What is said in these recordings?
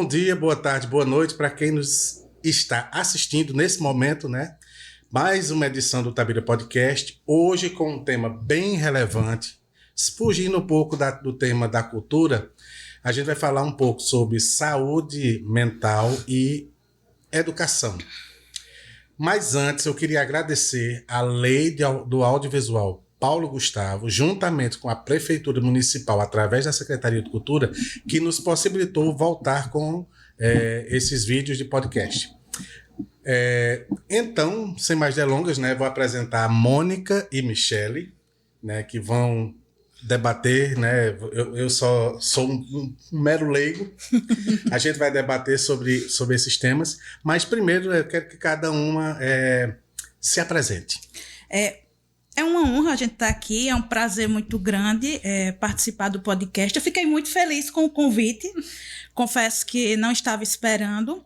dia, boa tarde, boa noite para quem nos está assistindo nesse momento, né? Mais uma edição do Tabira Podcast, hoje com um tema bem relevante, fugindo um pouco do tema da cultura, a gente vai falar um pouco sobre saúde mental e educação. Mas antes eu queria agradecer a Lei do Audiovisual Paulo Gustavo, juntamente com a Prefeitura Municipal, através da Secretaria de Cultura, que nos possibilitou voltar com esses vídeos de podcast. Então, sem mais delongas, né, vou apresentar a Mônica e Michele, né, que vão debater, né, eu só sou um mero leigo, a gente vai debater sobre esses temas, mas primeiro eu quero que cada uma se apresente. É uma honra a gente estar aqui, é um prazer muito grande participar do podcast. Eu fiquei muito feliz com o convite, confesso que não estava esperando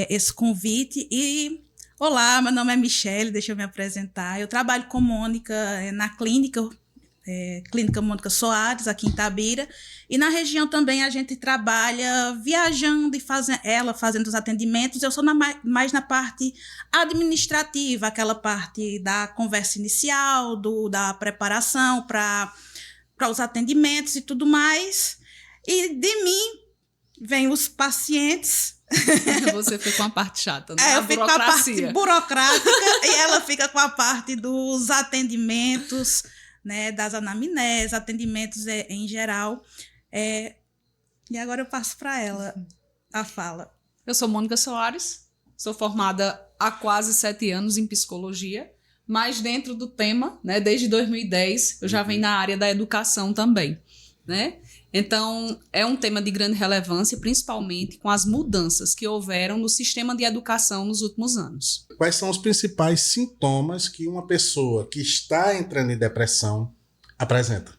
esse convite. E, olá, meu nome é Michele, deixa eu me apresentar. Eu trabalho com Mônica na clínica Mônica Soares, aqui em Itabira. E na região também a gente trabalha viajando e fazendo os atendimentos. Eu sou mais na parte administrativa, aquela parte da conversa inicial, da preparação para os atendimentos e tudo mais. E de mim vêm os pacientes. Você fica com a parte chata, né? Eu fico com a parte burocrática e ela fica com a parte dos atendimentos, né, das anamneses, atendimentos em geral. E agora eu passo para ela a fala. Eu sou Mônica Soares, sou formada há quase 7 anos em psicologia, mas dentro do tema, né, desde 2010, eu já venho na área da educação também, né? Então, é um tema de grande relevância, principalmente com as mudanças que houveram no sistema de educação nos últimos anos. Quais são os principais sintomas que uma pessoa que está entrando em depressão apresenta?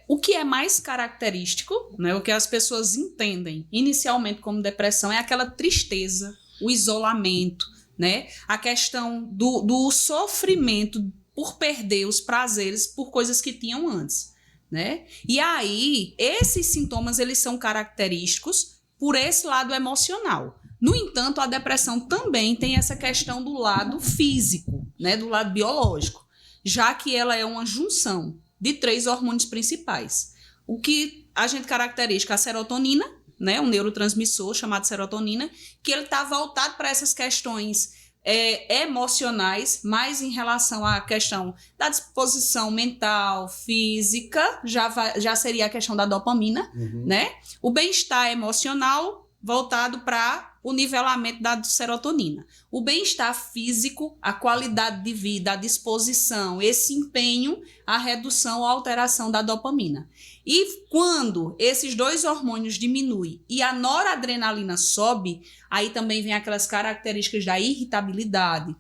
O que é mais característico, né, o que as pessoas entendem inicialmente como depressão é aquela tristeza, o isolamento, né, a questão do sofrimento por perder os prazeres por coisas que tinham antes. Né? E aí, esses sintomas eles são característicos por esse lado emocional. No entanto, a depressão também tem essa questão do lado físico, né? Do lado biológico, já que ela é uma junção de 3 hormônios principais. O que a gente caracteriza a serotonina, né? Um neurotransmissor chamado serotonina, que ele está voltado para essas questões emocionais, mais em relação à questão da disposição mental, física, já seria a questão da dopamina, né? O bem-estar emocional voltado para o nivelamento da serotonina. O bem-estar físico, a qualidade de vida, a disposição, esse empenho, a redução ou alteração da dopamina. E quando esses 2 hormônios diminuem e a noradrenalina sobe, aí também vem aquelas características da irritabilidade,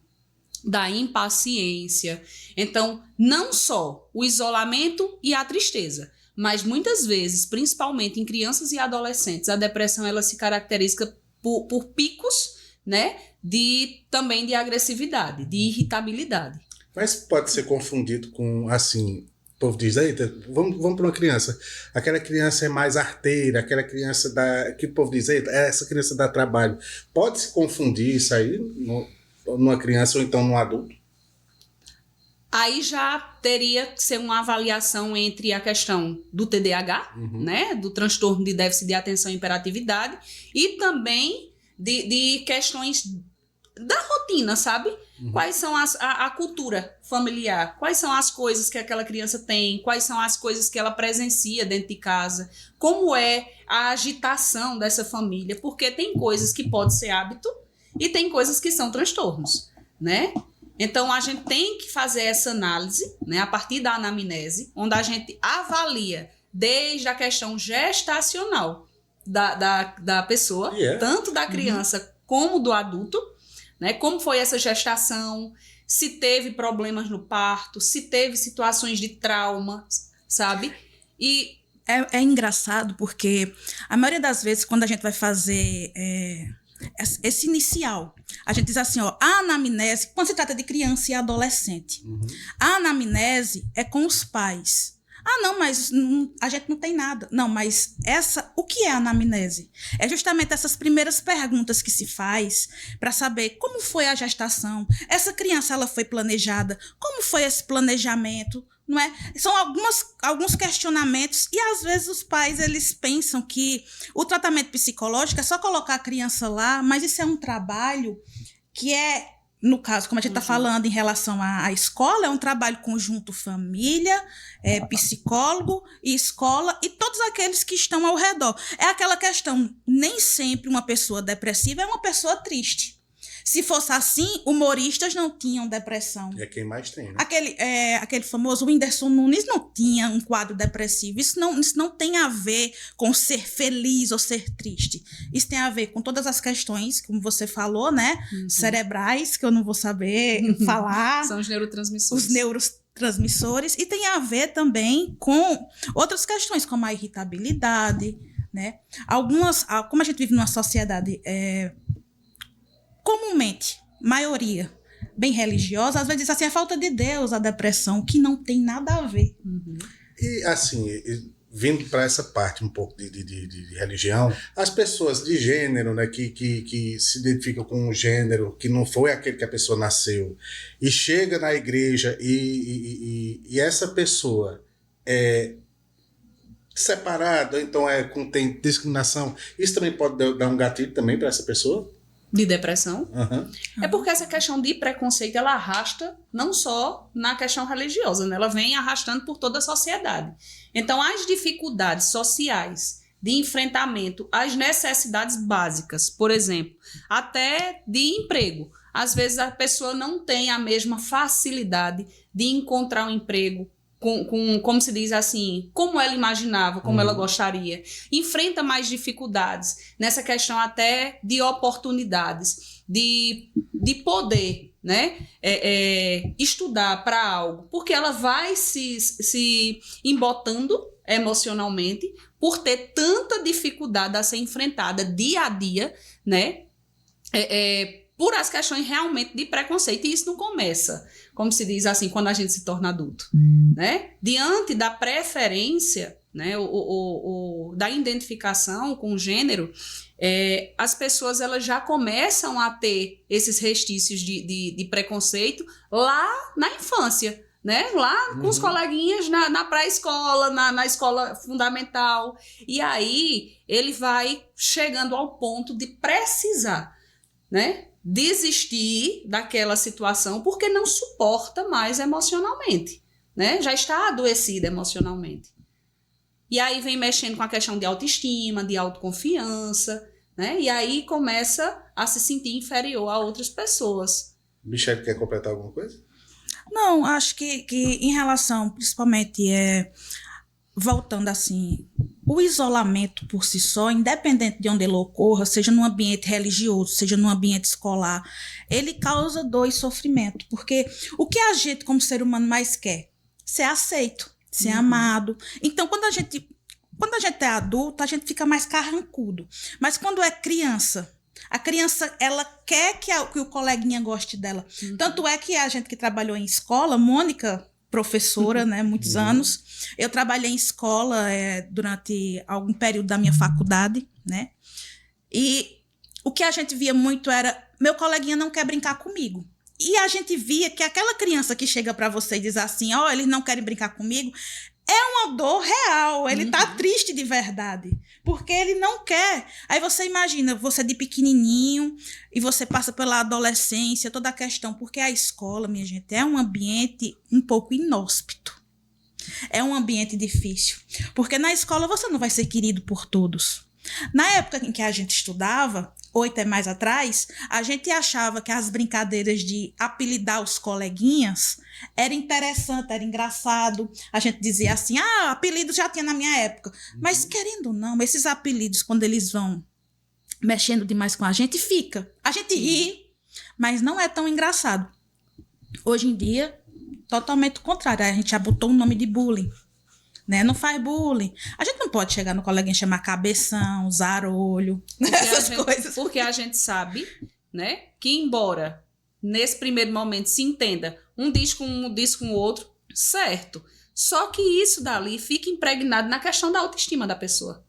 da impaciência. Então, não só o isolamento e a tristeza, mas muitas vezes, principalmente em crianças e adolescentes, a depressão ela se caracteriza por picos, né, também de agressividade, de irritabilidade. Mas pode ser confundido com, assim, o povo diz, vamos para uma criança. Aquela criança é mais arteira, aquela criança que o povo diz, essa criança dá trabalho. Pode se confundir isso aí numa criança ou então num adulto? Aí já teria que ser uma avaliação entre a questão do TDAH, né, do transtorno de déficit de atenção e hiperatividade, e também de questões da rotina, sabe? Quais são a cultura familiar, quais são as coisas que aquela criança tem, quais são as coisas que ela presencia dentro de casa, como é a agitação dessa família, porque tem coisas que pode ser hábito e tem coisas que são transtornos, né? Então, a gente tem que fazer essa análise, né, a partir da anamnese, onde a gente avalia desde a questão gestacional da pessoa, tanto da criança como do adulto, né, como foi essa gestação, se teve problemas no parto, se teve situações de trauma, sabe? E é engraçado porque a maioria das vezes, quando a gente vai fazer esse inicial, a gente diz assim, ó, a anamnese, quando se trata de criança e adolescente, a anamnese é com os pais. Não, mas a gente não tem nada. Não, mas o que é a anamnese? É justamente essas primeiras perguntas que se faz para saber como foi a gestação. Essa criança, ela foi planejada? Como foi esse planejamento? Não é? São alguns questionamentos e às vezes os pais eles pensam que o tratamento psicológico é só colocar a criança lá, mas isso é um trabalho que é, no caso, como a gente está falando em relação à escola, é um trabalho conjunto família, psicólogo e escola e todos aqueles que estão ao redor. É aquela questão, nem sempre uma pessoa depressiva é uma pessoa triste. Se fosse assim, humoristas não tinham depressão. É quem mais tem, né? Aquele famoso Whindersson Nunes não tinha um quadro depressivo. Isso não tem a ver com ser feliz ou ser triste. Isso tem a ver com todas as questões, como você falou, né? Cerebrais, que eu não vou saber falar. São os neurotransmissores. Os neurotransmissores. E tem a ver também com outras questões, como a irritabilidade, né? Como a gente vive numa sociedade... comumente, maioria, bem religiosa, às vezes diz assim, a falta de Deus, a depressão, que não tem nada a ver. E assim, vindo para essa parte um pouco de religião, as pessoas de gênero, né, que se identificam com um gênero que não foi aquele que a pessoa nasceu, e chega na igreja e essa pessoa é separada, então tem discriminação, isso também pode dar um gatilho também para essa pessoa? De depressão. Uhum. É porque essa questão de preconceito, ela arrasta não só na questão religiosa, né? Ela vem arrastando por toda a sociedade. Então, as dificuldades sociais de enfrentamento às necessidades básicas, por exemplo, até de emprego. Às vezes, a pessoa não tem a mesma facilidade de encontrar um emprego como se diz assim, como ela imaginava, como ela gostaria. Enfrenta mais dificuldades nessa questão até de oportunidades, de poder, né? Estudar para algo, porque ela vai se embotando emocionalmente por ter tanta dificuldade a ser enfrentada dia a dia, né? Por as questões realmente de preconceito, e isso não começa, como se diz assim, quando a gente se torna adulto, né? Diante da preferência, né, da identificação com o gênero, as pessoas elas já começam a ter esses restícios de preconceito lá na infância, né? Lá com os coleguinhas na pré-escola, na escola fundamental, e aí ele vai chegando ao ponto de precisar, né, desistir daquela situação porque não suporta mais emocionalmente, né? Já está adoecido emocionalmente. E aí vem mexendo com a questão de autoestima, de autoconfiança, né? E aí começa a se sentir inferior a outras pessoas. Michele, quer completar alguma coisa? Não, acho que em relação, principalmente, voltando assim, o isolamento por si só, independente de onde ele ocorra, seja num ambiente religioso, seja num ambiente escolar, ele causa dor e sofrimento, porque o que a gente como ser humano mais quer? Ser aceito, ser amado. Então, quando a gente é adulto, a gente fica mais carrancudo, mas quando é criança, a criança, ela quer que o coleguinha goste dela. Tanto é que a gente que trabalhou em escola, Mônica, professora, né, muitos anos. Eu trabalhei em escola durante algum período da minha faculdade, né? E o que a gente via muito era, meu coleguinha não quer brincar comigo. E a gente via que aquela criança que chega para você e diz assim, eles não querem brincar comigo, é uma dor real, ele tá triste de verdade, porque ele não quer. Aí você imagina, você de pequenininho, e você passa pela adolescência, toda a questão, porque a escola, minha gente, é um ambiente um pouco inóspito. É um ambiente difícil, porque na escola você não vai ser querido por todos. Na época em que a gente estudava, 8 mais atrás, a gente achava que as brincadeiras de apelidar os coleguinhas era interessante, era engraçado. A gente dizia assim, apelidos já tinha na minha época. Mas querendo ou não, esses apelidos, quando eles vão mexendo demais com a gente, fica. A gente ri, mas não é tão engraçado. Hoje em dia, totalmente o contrário. A gente já botou o nome de bullying. Né? Não faz bullying. A gente não pode chegar no coleguinha e chamar cabeção, zarolho, essas coisas. Porque a gente sabe, né, que embora nesse primeiro momento se entenda, um diz com o outro, certo. Só que isso dali fica impregnado na questão da autoestima da pessoa.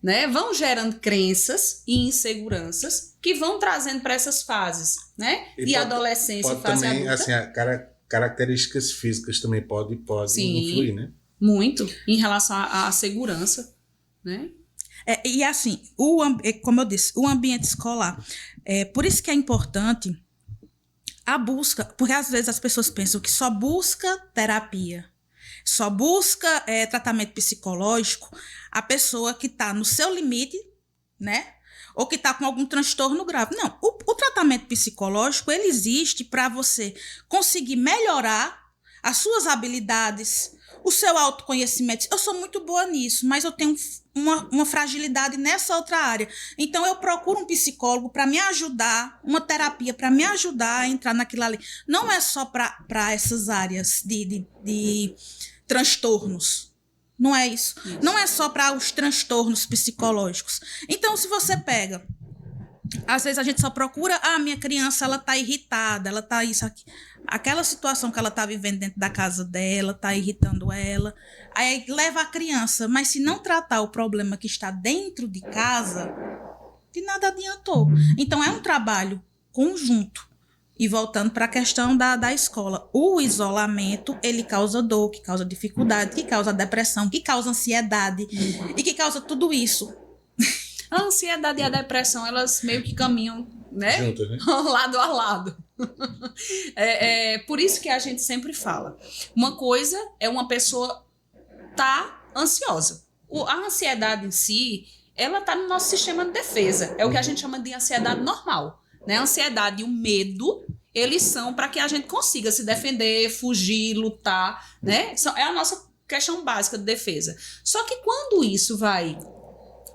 Né? Vão gerando crenças e inseguranças que vão trazendo para essas fases, né? De adolescência e fase também, adulta. Assim, características físicas também pode influir, né? Muito, em relação à segurança, né? E assim, como eu disse, o ambiente escolar. Por isso que é importante a busca, porque às vezes as pessoas pensam que só busca terapia, só busca tratamento psicológico a pessoa que está no seu limite, né? Ou que está com algum transtorno grave. Não, o tratamento psicológico, ele existe para você conseguir melhorar as suas habilidades, o seu autoconhecimento. Eu sou muito boa nisso, mas eu tenho uma fragilidade nessa outra área. Então, eu procuro um psicólogo para me ajudar, uma terapia para me ajudar a entrar naquilo ali. Não é só para essas áreas de transtornos. Não é isso. Não é só para os transtornos psicológicos. Então, se você pega... Às vezes a gente só procura, minha criança, ela tá irritada, ela tá isso aqui. Aquela situação que ela tá vivendo dentro da casa dela, tá irritando ela. Aí leva a criança, mas se não tratar o problema que está dentro de casa, de nada adiantou. Então é um trabalho conjunto. E voltando para a questão da escola, o isolamento, ele causa dor, que causa dificuldade, que causa depressão, que causa ansiedade e que causa tudo isso. A ansiedade e a depressão, elas meio que caminham, né? Juntas, né? Lado a lado. Por isso que a gente sempre fala. Uma coisa é uma pessoa tá ansiosa. A ansiedade em si, ela tá no nosso sistema de defesa. É o que a gente chama de ansiedade normal. Né? A ansiedade e o medo, eles são para que a gente consiga se defender, fugir, lutar. Né? É a nossa questão básica de defesa. Só que quando isso vai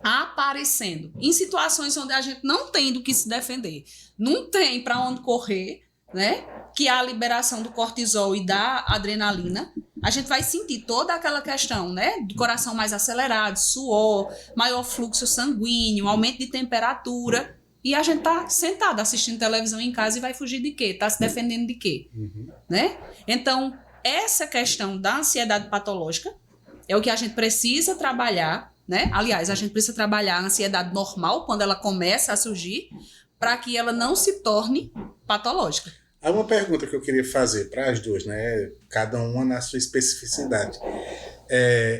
aparecendo em situações onde a gente não tem do que se defender, não tem para onde correr, né? Que é a liberação do cortisol e da adrenalina, a gente vai sentir toda aquela questão, né? Do coração mais acelerado, suor, maior fluxo sanguíneo, aumento de temperatura, e a gente tá sentado assistindo televisão em casa e vai fugir de quê? Tá se defendendo de quê? Né? Então, essa questão da ansiedade patológica é o que a gente precisa trabalhar, né? Aliás, a gente precisa trabalhar a ansiedade normal quando ela começa a surgir para que ela não se torne patológica. Há uma pergunta que eu queria fazer para as duas, né? Cada uma na sua especificidade.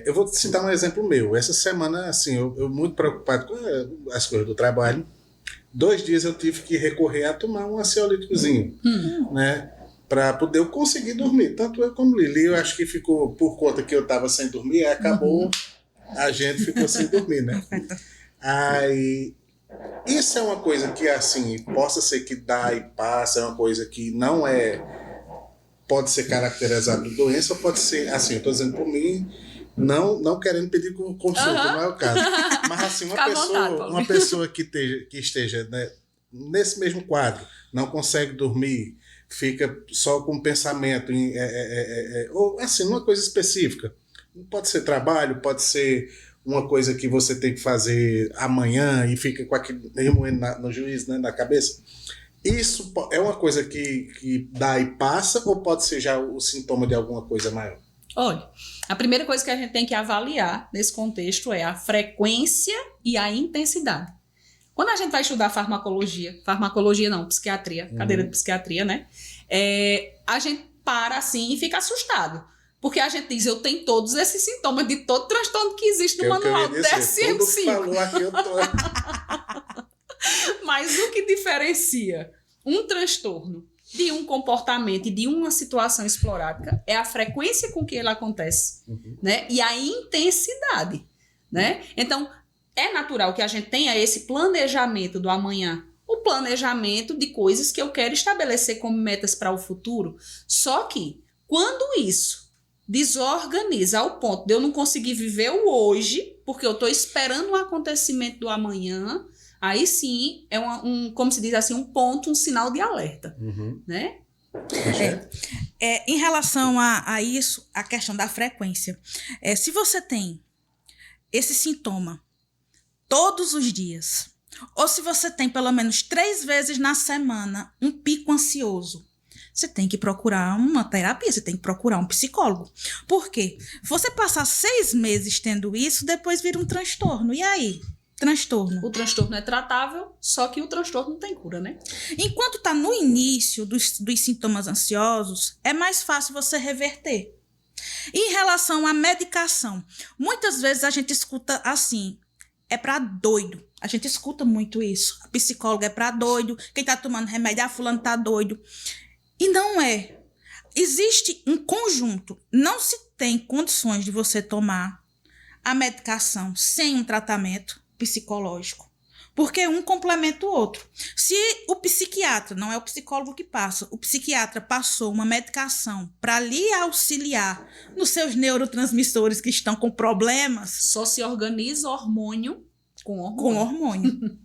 Eu vou citar um exemplo meu. Essa semana, assim, eu muito preocupado com as coisas do trabalho. 2 dias eu tive que recorrer a tomar um ansiolíticozinho, né? Para poder eu conseguir dormir. Tanto eu como Lili, eu acho que ficou por conta que eu estava sem dormir, acabou... A gente ficou sem dormir, né? Aí, isso é uma coisa que, assim, possa ser que dá e passa, é uma coisa que não pode ser caracterizada de doença, ou pode ser, assim, eu estou dizendo por mim, não querendo pedir consulta, não é o caso. Mas, assim, uma pessoa que esteja né, nesse mesmo quadro, não consegue dormir, fica só com pensamento, ou, assim, uma coisa específica. Pode ser trabalho, pode ser uma coisa que você tem que fazer amanhã e fica com aquele remoendo no juízo, né, na cabeça. Isso é uma coisa que dá e passa ou pode ser já o sintoma de alguma coisa maior? Olha, a primeira coisa que a gente tem que avaliar nesse contexto é a frequência e a intensidade. Quando a gente vai estudar farmacologia não, psiquiatria, cadeira de psiquiatria, né? A gente para assim e fica assustado. Porque a gente diz, eu tenho todos esses sintomas de todo transtorno que existe no manual do DSM-5. Tudo que falou aqui eu tô... Mas o que diferencia um transtorno de um comportamento e de uma situação esporádica é a frequência com que ele acontece, né? E a intensidade, né? Então, é natural que a gente tenha esse planejamento do amanhã, o planejamento de coisas que eu quero estabelecer como metas para o futuro. Só que, quando isso desorganiza ao ponto de eu não conseguir viver o hoje, porque eu estou esperando um acontecimento do amanhã, aí sim é como se diz assim, um ponto, um sinal de alerta, né? Em relação a isso, a questão da frequência. Se você tem esse sintoma todos os dias, ou se você tem pelo menos 3 vezes na semana um pico ansioso, você tem que procurar uma terapia, você tem que procurar um psicólogo. Por quê? Você passar 6 meses tendo isso, depois vira um transtorno. E aí? Transtorno. O transtorno é tratável, só que o transtorno não tem cura, né? Enquanto está no início dos sintomas ansiosos, é mais fácil você reverter. Em relação à medicação, muitas vezes a gente escuta assim, é para doido. A gente escuta muito isso. A psicóloga é para doido, quem está tomando remédio, fulano está doido. E não é. Existe um conjunto. Não se tem condições de você tomar a medicação sem um tratamento psicológico. Porque um complementa o outro. Se o psiquiatra, não é o psicólogo que passa, o psiquiatra passou uma medicação para lhe auxiliar nos seus neurotransmissores que estão com problemas. Só se organiza hormônio com hormônio. Com hormônio.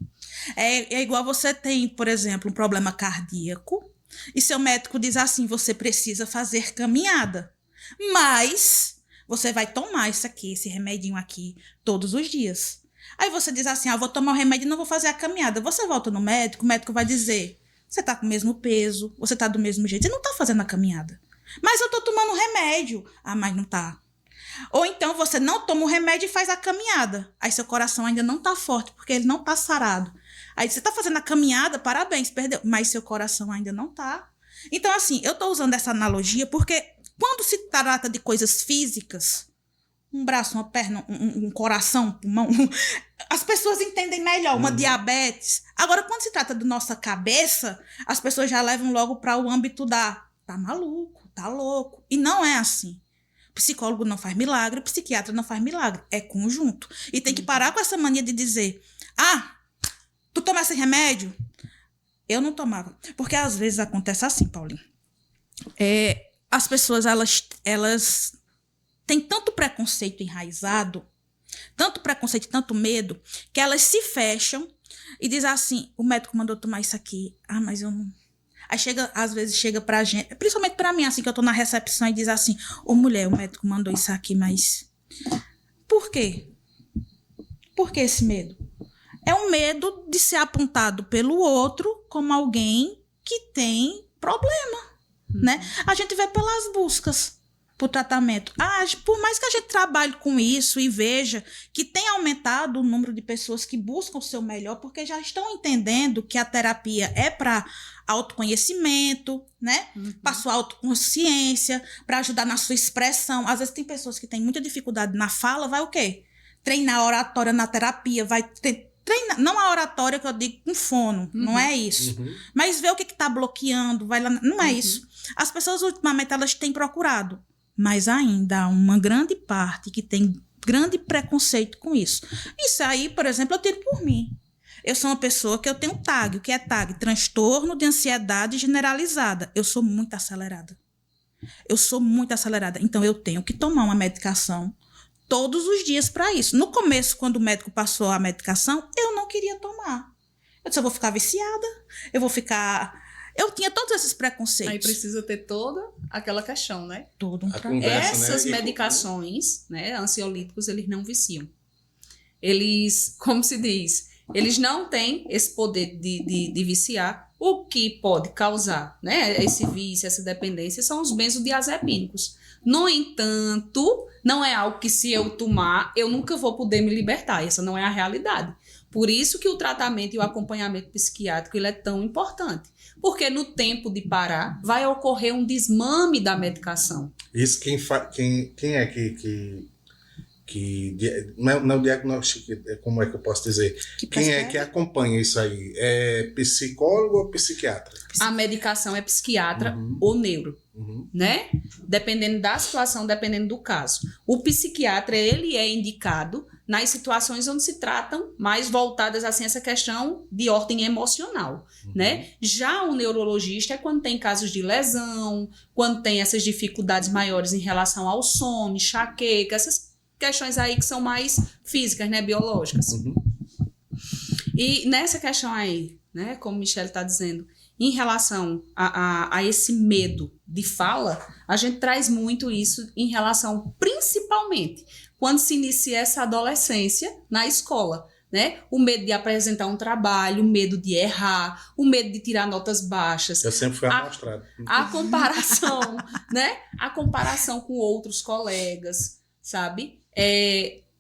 É igual você tem, por exemplo, um problema cardíaco e seu médico diz assim, você precisa fazer caminhada. Mas você vai tomar isso aqui, esse remedinho aqui, todos os dias. Aí você diz assim, vou tomar o remédio e não vou fazer a caminhada. Você volta no médico, o médico vai dizer, você tá com o mesmo peso, você tá do mesmo jeito, você não tá fazendo a caminhada. Mas eu tô tomando remédio. Mas não tá. Ou então você não toma o remédio e faz a caminhada. Aí seu coração ainda não tá forte, porque ele não tá sarado. Aí você tá fazendo a caminhada, parabéns, perdeu. Mas seu coração ainda não tá. Então assim, eu tô usando essa analogia porque quando se trata de coisas físicas, um braço, uma perna, um coração, um pulmão, as pessoas entendem melhor, uma diabetes. Agora, quando se trata da nossa cabeça, as pessoas já levam logo para o âmbito da tá maluco, tá louco. E não é assim. Psicólogo não faz milagre, psiquiatra não faz milagre. É conjunto. E tem que parar com essa mania de dizer, tu toma esse remédio? Eu não tomava. Porque às vezes acontece assim, Paulinho. As pessoas, elas têm tanto preconceito enraizado, tanto preconceito, tanto medo, que elas se fecham e dizem assim, o médico mandou tomar isso aqui. Mas eu não... Aí às vezes chega pra gente, principalmente pra mim, assim, que eu tô na recepção e diz assim, mulher, o médico mandou isso aqui, mas... Por quê? Por que esse medo? É um medo de ser apontado pelo outro como alguém que tem problema, né? A gente vê pelas buscas por tratamento. Por mais que a gente trabalhe com isso e veja que tem aumentado o número de pessoas que buscam o seu melhor, porque já estão entendendo que a terapia é para autoconhecimento, né? Para sua autoconsciência, para ajudar na sua expressão. Às vezes tem pessoas que têm muita dificuldade na fala, vai o quê? Treinar a oratória na terapia, vai treinar, não a oratória que eu digo com fono, não é isso. Mas ver o que está bloqueando, vai lá, não é isso. As pessoas ultimamente elas têm procurado, mas ainda há uma grande parte que tem grande preconceito com isso. Isso aí, por exemplo, eu tiro por mim. Eu sou uma pessoa que eu tenho TAG. O que é TAG? Transtorno de ansiedade generalizada. Eu sou muito acelerada. Então, eu tenho que tomar uma medicação todos os dias para isso. No começo, quando o médico passou a medicação, eu não queria tomar. Eu disse, eu vou ficar viciada, eu tinha todos esses preconceitos. Aí precisa ter toda aquela questão, né? Todo um conversa, Essas né? medicações, né, ansiolíticos, eles não viciam. Eles, como se diz, eles não têm esse poder de viciar. O que pode causar, né, esse vício, essa dependência, são os benzodiazepínicos. No entanto, não é algo que se eu tomar, eu nunca vou poder me libertar. Essa não é a realidade. Por isso que o tratamento e o acompanhamento psiquiátrico ele é tão importante. Porque no tempo de parar, vai ocorrer um desmame da medicação. Isso quem é que não diagnóstico, como é que eu posso dizer? Quem é que acompanha isso aí? É psicólogo ou psiquiatra? A medicação é psiquiatra ou neuro, né? Dependendo da situação, dependendo do caso. O psiquiatra, ele é indicado nas situações onde se tratam mais voltadas assim essa questão de ordem emocional, né? Já o neurologista é quando tem casos de lesão, quando tem essas dificuldades maiores em relação ao sono, enxaqueca, essas questões aí que são mais físicas, né, biológicas. E nessa questão aí, né, como Michele está dizendo, em relação a esse medo de fala, a gente traz muito isso em relação, principalmente, quando se inicia essa adolescência na escola. né? O medo de apresentar um trabalho, o medo de errar, o medo de tirar notas baixas. Eu sempre fui amostrado. A comparação, né? A comparação com outros colegas, sabe?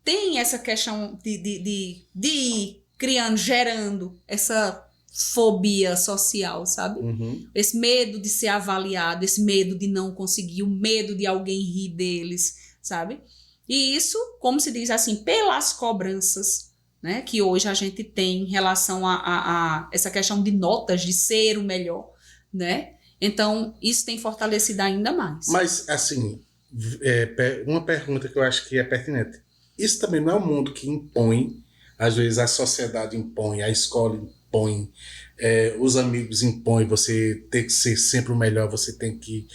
Tem essa questão de ir criando, gerando essa fobia social, sabe? Esse medo de ser avaliado, esse medo de não conseguir, o medo de alguém rir deles, sabe? E isso, como se diz assim, pelas cobranças, né, que hoje a gente tem em relação a essa questão de notas, de ser o melhor, né? Então, isso tem fortalecido ainda mais. Mas, assim, uma pergunta que eu acho que é pertinente. Isso também não é um mundo que impõe, às vezes a sociedade impõe, a escola impõe, os amigos impõem, você tem que ser sempre o melhor, você tem que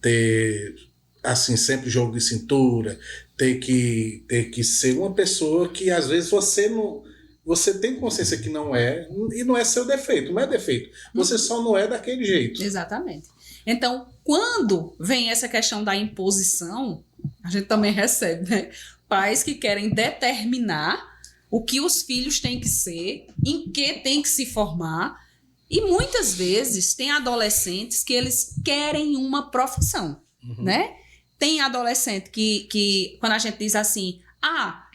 ter, assim, sempre jogo de cintura, ter que ser uma pessoa que às vezes você tem consciência que não é, e não é seu defeito, não é defeito, você só não é daquele jeito. Exatamente. Então, quando vem essa questão da imposição, a gente também recebe, né? Pais que querem determinar o que os filhos têm que ser, em que têm que se formar, e muitas vezes tem adolescentes que eles querem uma profissão, né? Tem adolescente que quando a gente diz assim,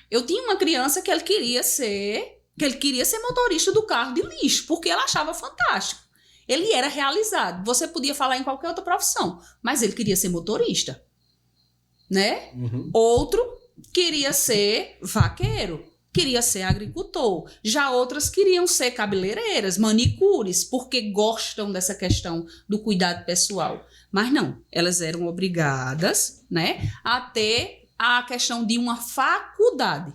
eu tinha uma criança que ele queria ser motorista do carro de lixo, porque ela achava fantástico. Ele era realizado. Você podia falar em qualquer outra profissão, mas ele queria ser motorista, né? Outro queria ser vaqueiro, queria ser agricultor. Já outras queriam ser cabeleireiras, manicures, porque gostam dessa questão do cuidado pessoal. Mas não, elas eram obrigadas, né, a ter a questão de uma faculdade.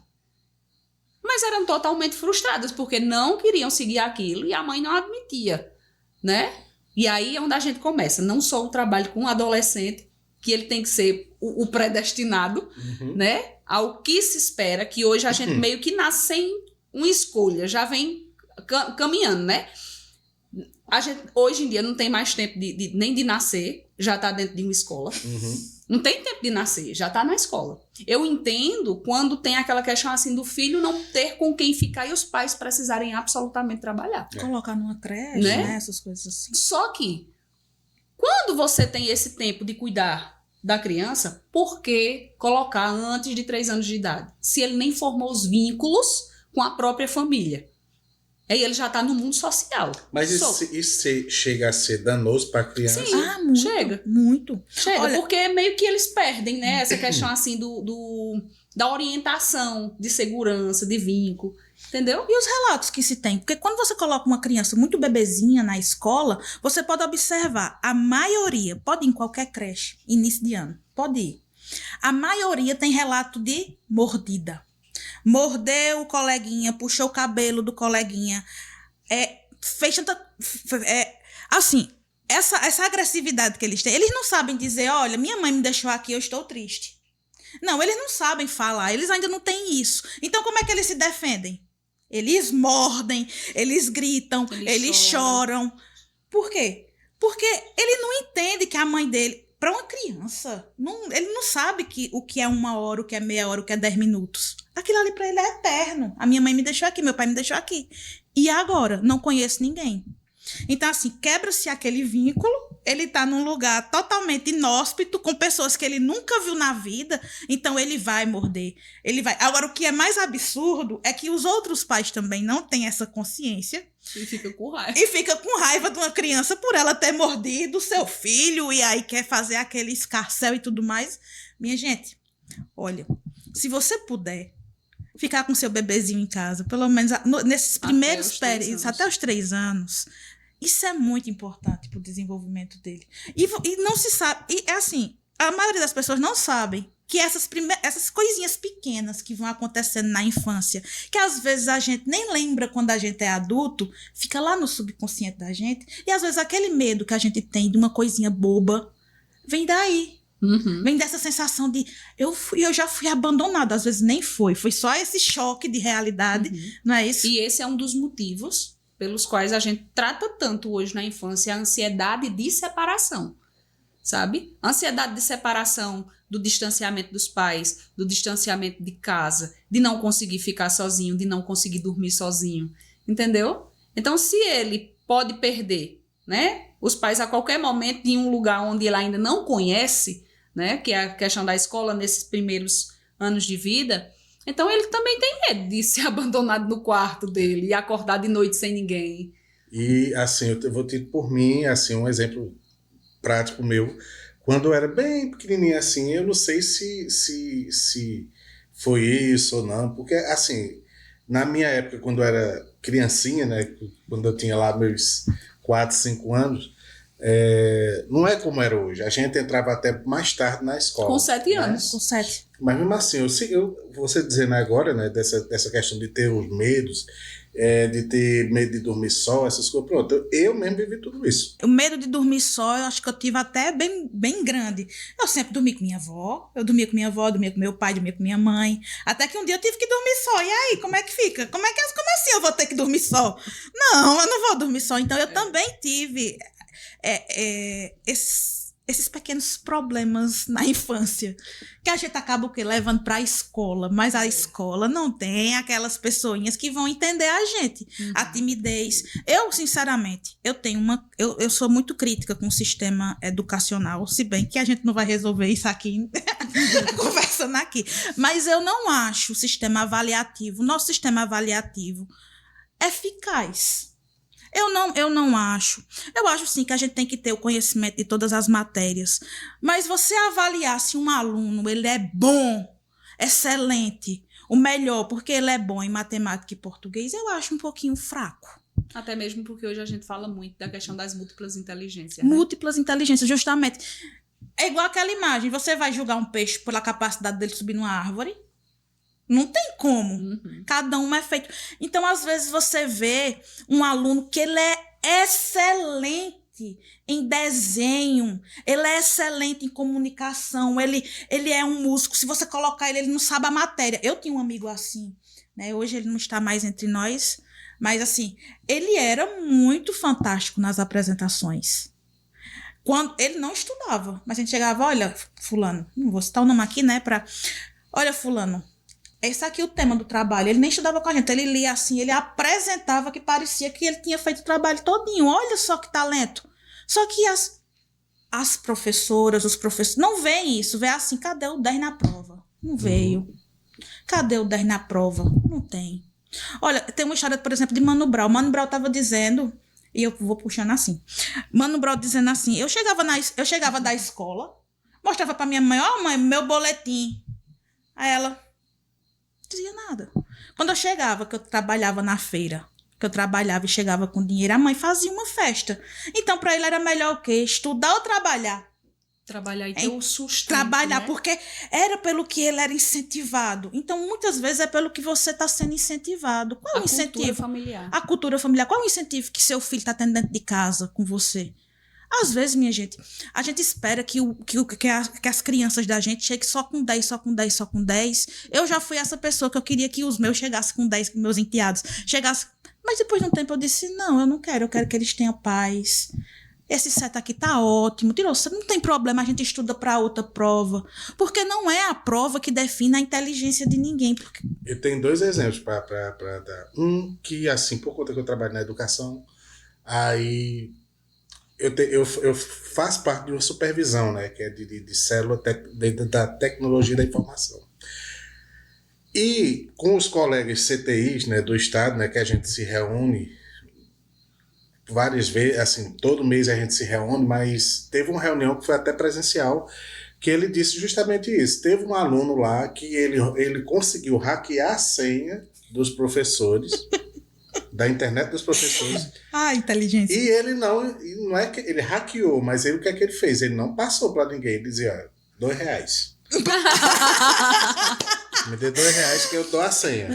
Mas eram totalmente frustradas, porque não queriam seguir aquilo e a mãe não admitia, né? E aí é onde a gente começa. Não só o trabalho com o adolescente, que ele tem que ser o predestinado, né? Ao que se espera, que hoje a gente meio que nasce sem uma escolha, já vem caminhando, né? A gente, hoje em dia, não tem mais tempo nem de nascer, já está dentro de uma escola. Não tem tempo de nascer, já está na escola. Eu entendo quando tem aquela questão assim do filho não ter com quem ficar e os pais precisarem absolutamente trabalhar. Colocar numa creche, né? Essas coisas assim. Só que, quando você tem esse tempo de cuidar da criança, por que colocar antes de 3 anos de idade? Se ele nem formou os vínculos com a própria família. Aí ele já está no mundo social. Mas isso chega a ser danoso para a criança? Sim, muito, chega. Muito. Chega, Olha, porque meio que eles perdem, né? Essa questão assim da orientação, de segurança, de vínculo. Entendeu? E os relatos que se tem? Porque quando você coloca uma criança muito bebezinha na escola, você pode observar, a maioria, pode ir em qualquer creche, início de ano, pode ir. A maioria tem relato de mordida. Mordeu o coleguinha, puxou o cabelo do coleguinha. Fez tanta... assim, essa agressividade que eles têm, eles não sabem dizer, olha, minha mãe me deixou aqui, eu estou triste. Não, eles não sabem falar, eles ainda não têm isso. Então, como é que eles se defendem? Eles mordem, eles gritam, eles choram. Por quê? Porque ele não entende que a mãe dele... Para uma criança, ele não sabe o que é 1 hora, o que é meia hora, o que é 10 minutos. Aquilo ali para ele é eterno. A minha mãe me deixou aqui, meu pai me deixou aqui. E agora? Não conheço ninguém. Então, assim, quebra-se aquele vínculo, ele tá num lugar totalmente inóspito, com pessoas que ele nunca viu na vida, então ele vai morder, ele vai... Agora, o que é mais absurdo é que os outros pais também não têm essa consciência. E fica com raiva. E fica com raiva de uma criança por ela ter mordido seu filho, e aí quer fazer aquele escarcéu e tudo mais. Minha gente, olha, se você puder ficar com seu bebezinho em casa, pelo menos nesses primeiros períodos, até os 3 anos... Isso é muito importante para o desenvolvimento dele. E não se sabe... E é assim, a maioria das pessoas não sabem que essas coisinhas pequenas que vão acontecendo na infância, que às vezes a gente nem lembra quando a gente é adulto, fica lá no subconsciente da gente, e às vezes aquele medo que a gente tem de uma coisinha boba vem daí. Vem dessa sensação de eu já fui abandonada, às vezes nem foi só esse choque de realidade, não é isso? E esse é um dos motivos pelos quais a gente trata tanto hoje na infância a ansiedade de separação, sabe? A ansiedade de separação do distanciamento dos pais, do distanciamento de casa, de não conseguir ficar sozinho, de não conseguir dormir sozinho, entendeu? Então, se ele pode perder, né, os pais a qualquer momento em um lugar onde ele ainda não conhece, né, que é a questão da escola nesses primeiros anos de vida, então ele também tem medo de ser abandonado no quarto dele e acordar de noite sem ninguém. E, assim, eu vou ter por mim, assim, um exemplo prático meu. Quando eu era bem pequenininho, assim, eu não sei se foi isso ou não, porque, assim, na minha época, quando eu era criancinha, né, quando eu tinha lá meus 4, 5 anos, não é como era hoje. A gente entrava até mais tarde na escola. Com 7 né? anos. Com 7. Mas mesmo assim, você dizendo agora, né, dessa questão de ter os medos, de ter medo de dormir só, essas coisas, pronto, eu mesmo vivi tudo isso. O medo de dormir só, eu acho que eu tive até bem grande. Eu sempre dormi com minha avó, dormia com meu pai, dormia com minha mãe. Até que um dia eu tive que dormir só. E aí, como é que fica? Como assim eu vou ter que dormir só? Não, eu não vou dormir só. Então, eu também tive esses pequenos problemas na infância, que a gente acaba o quê? Levando para a escola, mas a escola não tem aquelas pessoinhas que vão entender a gente, a timidez. Eu, sinceramente, eu sou muito crítica com o sistema educacional, se bem que a gente não vai resolver isso aqui, conversando aqui, mas eu não acho o sistema avaliativo, nosso sistema avaliativo eficaz. Eu não acho. Eu acho, sim, que a gente tem que ter o conhecimento de todas as matérias. Mas você avaliar se um aluno ele é bom, excelente, o melhor, porque ele é bom em matemática e português, eu acho um pouquinho fraco. Até mesmo porque hoje a gente fala muito da questão das múltiplas inteligências. Né? Múltiplas inteligências, justamente. É igual aquela imagem. Você vai julgar um peixe pela capacidade dele subir numa árvore? Não tem como. Cada um é feito. Então, às vezes, você vê um aluno que ele é excelente em desenho, ele é excelente em comunicação, ele é um músico. Se você colocar ele não sabe a matéria. Eu tinha um amigo assim, né? Hoje ele não está mais entre nós, mas assim, ele era muito fantástico nas apresentações. Quando ele não estudava, mas a gente chegava, olha, fulano, não vou citar o nome aqui, né? Olha, fulano, esse aqui é o tema do trabalho. Ele nem estudava com a gente, ele lia assim, ele apresentava que parecia que ele tinha feito o trabalho todinho. Olha só que talento. Só que as professoras, os professores, não veem isso. Vê assim, cadê o 10 na prova? Não veio. Cadê o 10 na prova? Não tem. Olha, tem uma história, por exemplo, de Mano Brown. Mano Brown estava dizendo, e eu vou puxando assim. Mano Brown dizendo assim, eu chegava da escola, mostrava pra minha mãe, ó, mãe, meu boletim. Aí ela dizia nada. Quando eu chegava, que eu trabalhava na feira, que eu trabalhava e chegava com dinheiro, a mãe fazia uma festa. Então, para ele era melhor o quê? Estudar ou trabalhar? Trabalhar e ter o sustento. Trabalhar, né? porque era pelo que ele era incentivado. Então, muitas vezes é pelo que você está sendo incentivado. Qual é o incentivo? Cultura familiar. A cultura familiar. Qual é o incentivo que seu filho está tendo dentro de casa com você? Às vezes, minha gente, a gente espera que as crianças da gente cheguem só com 10, só com 10, só com 10. Eu já fui essa pessoa que eu queria que os meus chegassem com 10, que meus enteados chegassem. Mas depois de um tempo eu disse, não, eu não quero, eu quero que eles tenham paz. Esse set aqui tá ótimo. Tirou, não tem problema, a gente estuda para outra prova. Porque não é a prova que define a inteligência de ninguém. Porque... Eu tenho 2 exemplos para dar. Um que, assim, por conta que eu trabalho na educação, aí... Eu faço parte de uma supervisão, né, que é de célula da tecnologia da informação. E com os colegas CTIs, né, do Estado, né, que a gente se reúne várias vezes, assim, todo mês a gente se reúne, mas teve uma reunião que foi até presencial, que ele disse justamente isso. Teve um aluno lá que ele conseguiu hackear a senha dos professores, da internet dos professores. Ah, inteligência. E ele não é que ele hackeou, mas o que é que ele fez? Ele não passou para ninguém. Ele dizia, R$2. Me dê R$2 que eu dou a senha.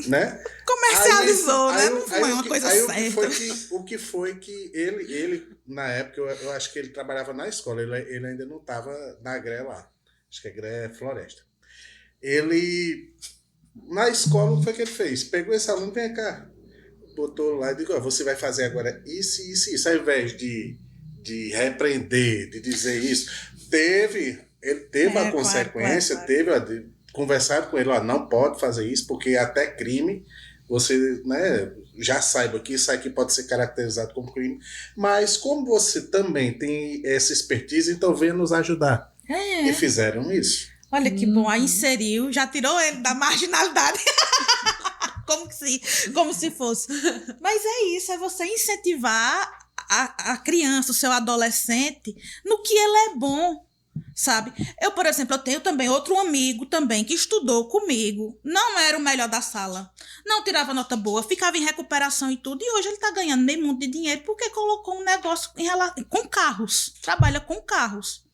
Né? Comercializou, né? Não foi uma coisa certa. O que foi que ele na época, eu acho que ele trabalhava na escola, ele ainda não estava na GRE lá. Acho que a GRE é Floresta. Ele... Na escola, o que foi que ele fez? Pegou esse aluno, vem cá, botou lá e disse, você vai fazer agora isso, isso, isso. Ao invés de repreender, de dizer isso, teve ele teve a Claro, consequência, claro. teve conversado com ele, ó, não pode fazer isso, porque é até crime, você, né, já saiba que isso aqui pode ser caracterizado como crime, mas como você também tem essa expertise, então venha nos ajudar. E fizeram isso. Olha que bom, aí inseriu, já tirou ele da marginalidade. como se fosse. Mas é isso, é você incentivar a criança, o seu adolescente, no que ele é bom, sabe? Eu, por exemplo, eu tenho também outro amigo também que estudou comigo, não era o melhor da sala, não tirava nota boa, ficava em recuperação e tudo, e hoje ele tá ganhando meio mundo de dinheiro porque colocou um negócio com carros, trabalha com carros.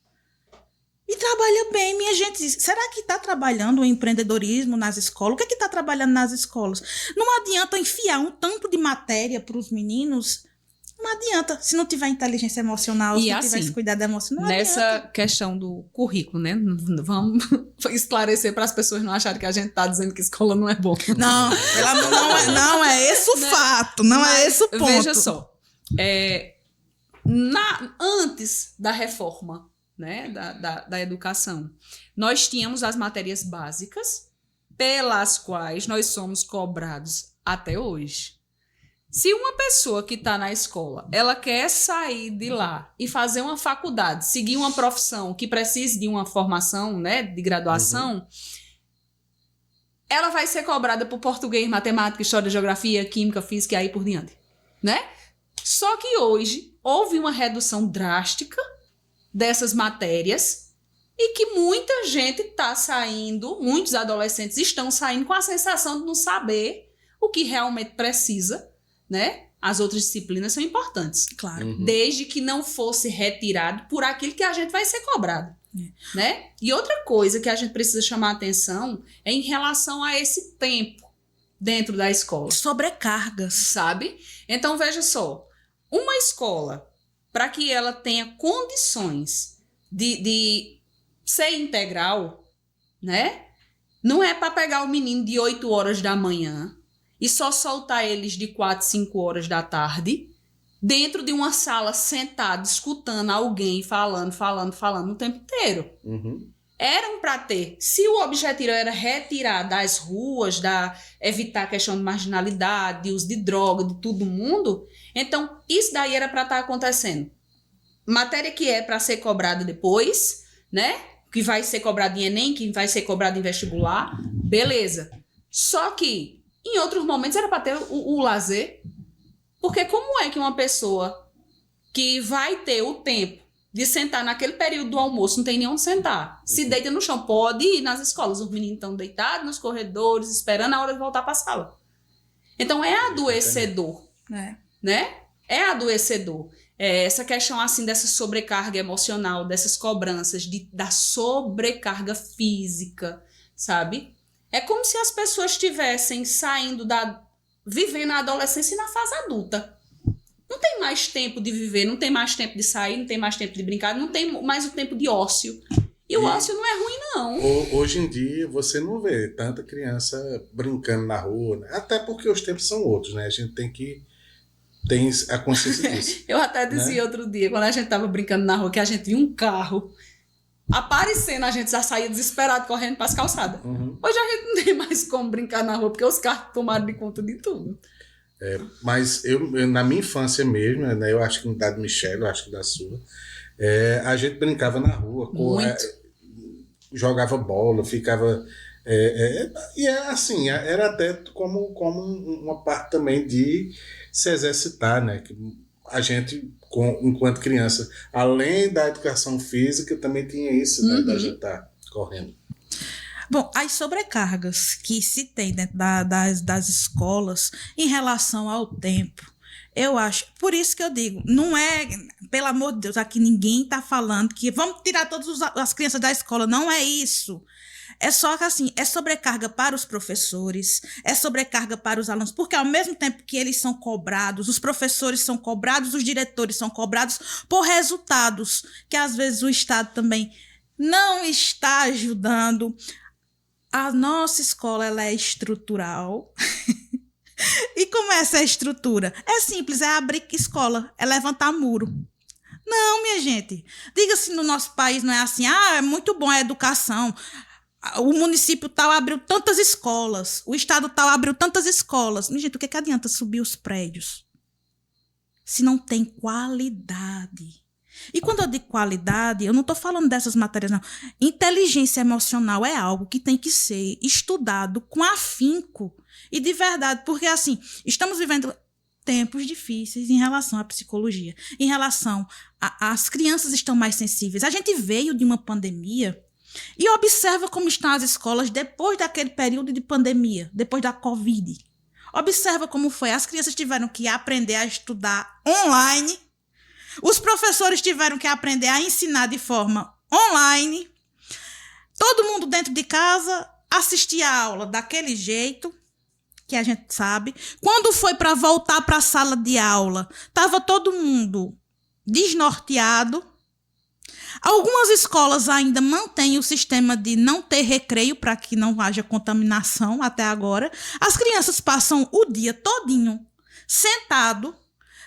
E trabalha bem, minha gente. Será que está trabalhando o empreendedorismo nas escolas? O que é que está trabalhando nas escolas? Não adianta enfiar um tanto de matéria para os meninos. Não adianta. Se não tiver inteligência emocional, se não tiver esse cuidado emocional, não nessa adianta. questão do currículo, né? Vamos esclarecer para as pessoas não acharem que a gente está dizendo que escola não é bom. Não, não é esse o fato. Não é esse o ponto. Veja só. Antes da reforma, né, da educação, nós tínhamos as matérias básicas pelas quais nós somos cobrados até hoje. Se uma pessoa que está na escola, ela quer sair de lá e fazer uma faculdade, seguir uma profissão que precise de uma formação, né, de graduação, ela vai ser cobrada por português, matemática, história, geografia, química, física e aí por diante, né? Só que hoje houve uma redução drástica dessas matérias e que muita gente está saindo, muitos adolescentes estão saindo com a sensação de não saber o que realmente precisa, né? As outras disciplinas são importantes. Claro. Desde que não fosse retirado por aquilo que a gente vai ser cobrado. Né? E outra coisa que a gente precisa chamar a atenção é em relação a esse tempo dentro da escola. Sobrecargas. Sabe? Então, veja só. Uma escola, para que ela tenha condições de ser integral, né? Não é para pegar o menino de 8 horas da manhã e só soltar eles de 4, 5 horas da tarde dentro de uma sala sentado, escutando alguém falando o tempo inteiro. Eram para ter, se o objetivo era retirar das ruas, evitar a questão de marginalidade, de uso de droga, de todo mundo, então isso daí era para estar acontecendo. Matéria que é para ser cobrada depois, né? Que vai ser cobrada em Enem, que vai ser cobrada em vestibular, beleza. Só que em outros momentos era para ter o lazer, porque como é que uma pessoa que vai ter o tempo de sentar naquele período do almoço, não tem nem onde sentar, se deita no chão, pode ir nas escolas, os meninos estão deitados nos corredores, esperando a hora de voltar para a sala. Então é adoecedor, né? É adoecedor. Essa questão assim dessa sobrecarga emocional, dessas cobranças, da sobrecarga física, sabe? É como se as pessoas estivessem vivendo a adolescência na fase adulta. Não tem mais tempo de viver, não tem mais tempo de sair, não tem mais tempo de brincar, não tem mais o tempo de ócio. E o ócio não é ruim, não. Hoje em dia, você não vê tanta criança brincando na rua, né? Até porque os tempos são outros, né? A gente tem a consciência disso. Eu até dizia outro dia, quando a gente tava brincando na rua, que a gente viu um carro aparecendo, a gente já saía desesperado, correndo para as calçadas. Hoje a gente não tem mais como brincar na rua, porque os carros tomaram de conta de tudo. Mas eu, na minha infância mesmo, né, eu acho que da Michelle, eu acho que da sua, a gente brincava na rua, jogava bola, ficava... e assim, era até como uma parte também de se exercitar, né? Que a gente, enquanto criança, além da educação física, também tinha isso, né? Da gente estar correndo. Bom, as sobrecargas que se tem dentro das escolas em relação ao tempo, eu acho, por isso que eu digo, não é, pelo amor de Deus, aqui ninguém está falando que vamos tirar todas as crianças da escola, não é isso. É só que assim, é sobrecarga para os professores, é sobrecarga para os alunos, porque ao mesmo tempo que eles são cobrados, os professores são cobrados, os diretores são cobrados por resultados, que às vezes o Estado também não está ajudando. A nossa escola, ela é estrutural. E como é essa estrutura? É simples, é abrir escola, é levantar muro. Não, minha gente. Diga-se no nosso país não é assim, é muito bom a educação. O município tal abriu tantas escolas, o estado tal abriu tantas escolas. Minha gente, o que adianta subir os prédios se não tem qualidade? E quando eu digo qualidade, eu não estou falando dessas matérias, não. Inteligência emocional é algo que tem que ser estudado com afinco e de verdade, porque assim, estamos vivendo tempos difíceis em relação à psicologia, em relação às crianças estão mais sensíveis. A gente veio de uma pandemia e observa como estão as escolas depois daquele período de pandemia, depois da Covid. Observa como foi. As crianças tiveram que aprender a estudar online. Os professores tiveram que aprender a ensinar de forma online. Todo mundo dentro de casa assistia a aula daquele jeito, que a gente sabe. Quando foi para voltar para a sala de aula, estava todo mundo desnorteado. Algumas escolas ainda mantêm o sistema de não ter recreio para que não haja contaminação até agora. As crianças passam o dia todinho sentado,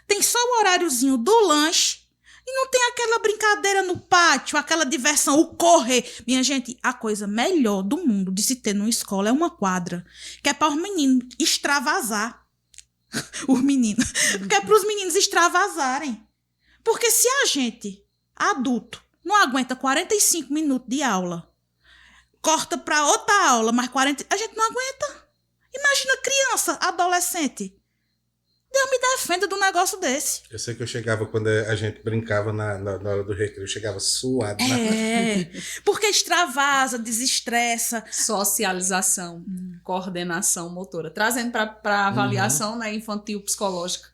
tem só o horáriozinho do lanche e não tem aquela brincadeira no pátio, aquela diversão, o correr. Minha gente, a coisa melhor do mundo de se ter numa escola é uma quadra, que é para os meninos extravasar. Os meninos. Que é para os meninos extravasarem. Porque se a gente, adulto, não aguenta 45 minutos de aula, corta para outra aula, mais 40... A gente não aguenta. Imagina criança, adolescente. Deus me defenda de um negócio desse. Eu sei que eu chegava, quando a gente brincava na hora do recreio, eu chegava suado. Porque extravasa, desestressa. Socialização, coordenação motora. Trazendo para avaliação infantil psicológica.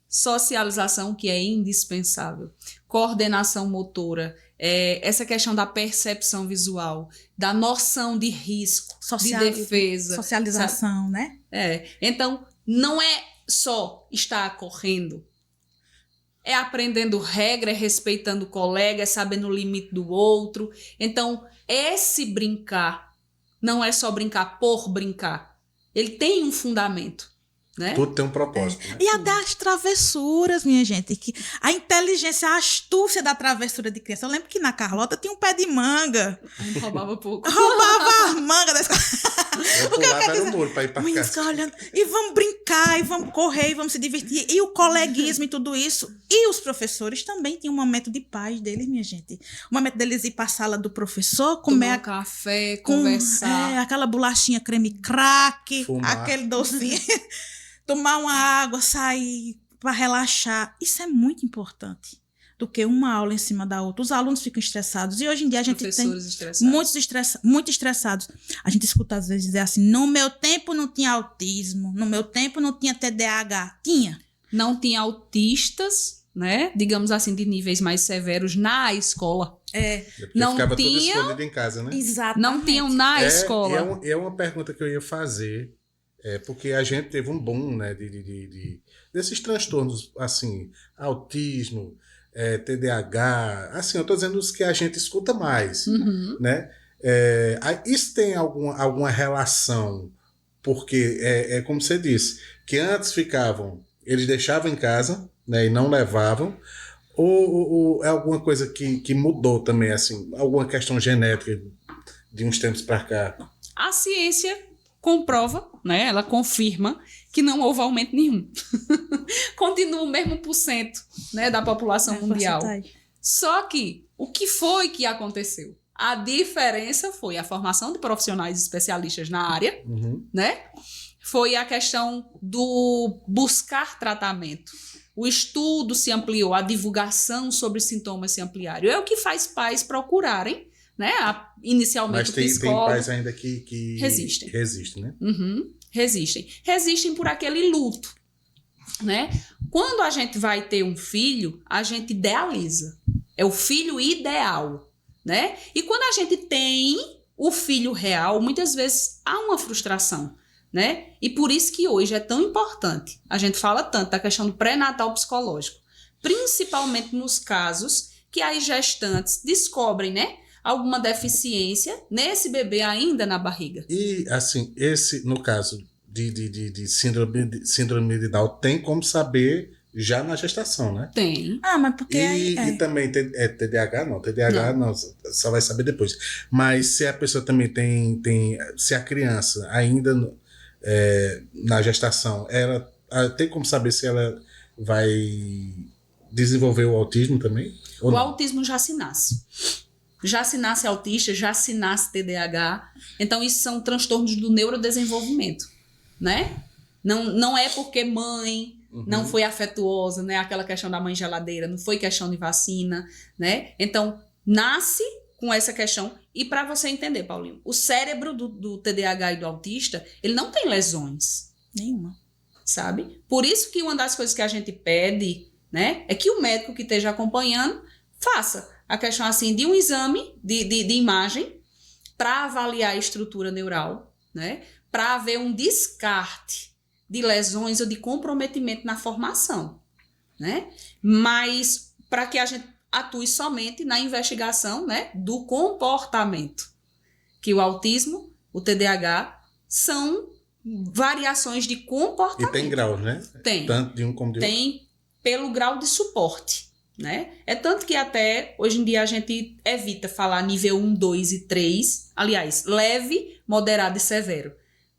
Socialização, que é indispensável. Coordenação motora. Essa questão da percepção visual, da noção de risco, de defesa. Socialização, sabe? Né? Então, não é só estar correndo, é aprendendo regra, é respeitando o colega, é sabendo o limite do outro. Então, esse brincar não é só brincar por brincar. Ele tem um fundamento, né? Tudo tem um propósito. Né? E até as travessuras, minha gente. Que a inteligência, a astúcia da travessura de criança. Eu lembro que na Carlota tinha um pé de manga. Roubava pouco. Roubava as mangas da escola. Eu pulava era o muro para ir para casa. Olhando, e vamos brincar, e vamos correr, e vamos se divertir. E o coleguismo e tudo isso. E os professores também tinham um momento de paz deles, minha gente. O momento deles ir para a sala do professor, comer tomar café, conversar. Aquela bolachinha creme crack, fumar. Aquele docinho. Tomar uma água, sair para relaxar. Isso é muito importante do que uma aula em cima da outra. Os alunos ficam estressados. E hoje em dia a gente professores tem estressados. Muito estressados. A gente escuta às vezes dizer assim, no meu tempo não tinha autismo, no meu tempo não tinha TDAH. Tinha. Não tinha autistas, né? Digamos assim, de níveis mais severos na escola. Não ficava tudo escondido em casa, né? Exatamente. Não tinham na escola. É uma pergunta que eu ia fazer. Porque a gente teve um boom, né, desses transtornos, assim, autismo, TDAH, assim, eu estou dizendo os que a gente escuta mais, né? Isso tem alguma relação, porque é como você disse, que antes eles deixavam em casa, né, e não levavam, ou é alguma coisa que mudou também, assim, alguma questão genética de uns tempos para cá? A ciência comprova, né? Ela confirma que não houve aumento nenhum. Continua o mesmo %, né, da população mundial. Só que o que foi que aconteceu? A diferença foi a formação de profissionais especialistas na área, né? Foi a questão do buscar tratamento. O estudo se ampliou, a divulgação sobre sintomas se ampliaram. É o que faz pais procurarem, né? Inicialmente, mas tem pais ainda que resistem, né? Resistem por aquele luto, né? Quando a gente vai ter um filho, a gente idealiza. É o filho ideal, né? E quando a gente tem o filho real, muitas vezes há uma frustração, né? E por isso que hoje é tão importante. A gente fala tanto da questão do pré-natal psicológico, principalmente nos casos que as gestantes descobrem, né, alguma deficiência nesse bebê ainda na barriga. E, assim, no caso de síndrome de Down, tem como saber já na gestação, né? Tem. Ah, mas porque aí... E também TDAH não. TDAH não, só vai saber depois. Mas se a pessoa também se a criança ainda na gestação, ela tem como saber se ela vai desenvolver o autismo também? Ou O não? autismo já se nasce. Já se nasce autista, já se nasce TDAH. Então, isso são transtornos do neurodesenvolvimento, né? Não é porque mãe não foi afetuosa, né? Aquela questão da mãe geladeira, não foi questão de vacina, né? Então, nasce com essa questão. E para você entender, Paulinho, o cérebro do TDAH e do autista, ele não tem lesões. Nenhuma. Sabe? Por isso que uma das coisas que a gente pede, né, é que o médico que esteja acompanhando faça a questão assim de um exame de imagem para avaliar a estrutura neural, né, para haver um descarte de lesões ou de comprometimento na formação, né? Mas para que a gente atue somente na investigação, né, do comportamento, que o autismo, o TDAH são variações de comportamento. E tem graus, né? Tem. Tanto de um como de outro. Tem pelo grau de suporte, né? É tanto que até hoje em dia a gente evita falar nível 1, 2 e 3, aliás, leve, moderado e severo.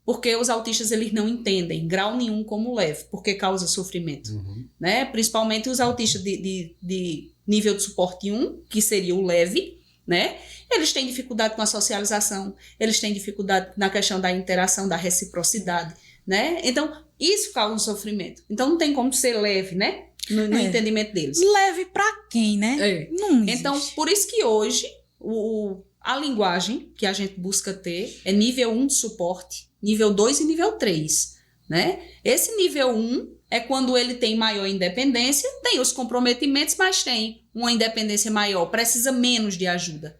Porque os autistas eles não entendem grau nenhum como leve, porque causa sofrimento, né? Principalmente os autistas de nível de suporte 1, que seria o leve, né? Eles têm dificuldade com a socialização, eles têm dificuldade na questão da interação, da reciprocidade, né? Então, isso causa um sofrimento. Então, não tem como ser leve, né? No entendimento deles. Leve pra quem, né? Não existe. Então, por isso que hoje, a linguagem que a gente busca ter é nível 1 de suporte, nível 2 e nível 3, né? Esse nível 1 é quando ele tem maior independência, tem os comprometimentos, mas tem uma independência maior, precisa menos de ajuda.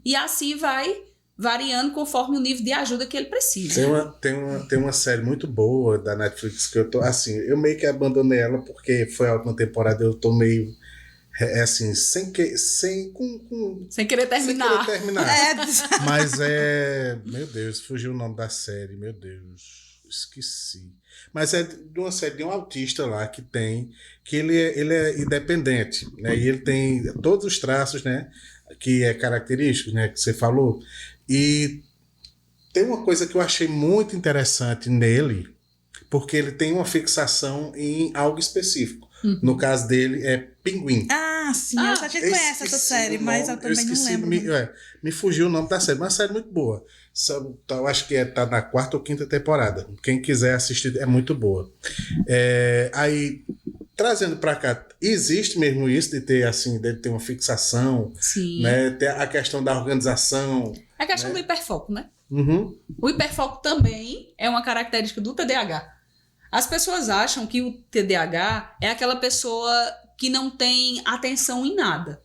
E assim vai variando conforme o nível de ajuda que ele precisa. Tem uma série muito boa da Netflix que eu tô, assim, eu meio que abandonei ela porque foi a última temporada, eu tô meio, assim, sem querer terminar. Mas meu Deus, fugiu o nome da série, meu Deus, esqueci. Mas é de uma série de um autista lá que ele é independente, né? E ele tem todos os traços, né? Que é característico, né? Que você falou. E tem uma coisa que eu achei muito interessante nele, porque ele tem uma fixação em algo específico. No caso dele é pinguim. Ah, sim, a gente conhece essa série, mas eu também não lembro. Me fugiu o nome da série, mas uma série muito boa. Eu acho que tá na 4ª ou 5ª temporada. Quem quiser assistir é muito boa. Aí, trazendo para cá, existe mesmo isso de ter assim, de ter uma fixação, sim, né? Ter a questão da organização. É a questão do hiperfoco, né? O hiperfoco também é uma característica do TDAH. As pessoas acham que o TDAH é aquela pessoa que não tem atenção em nada.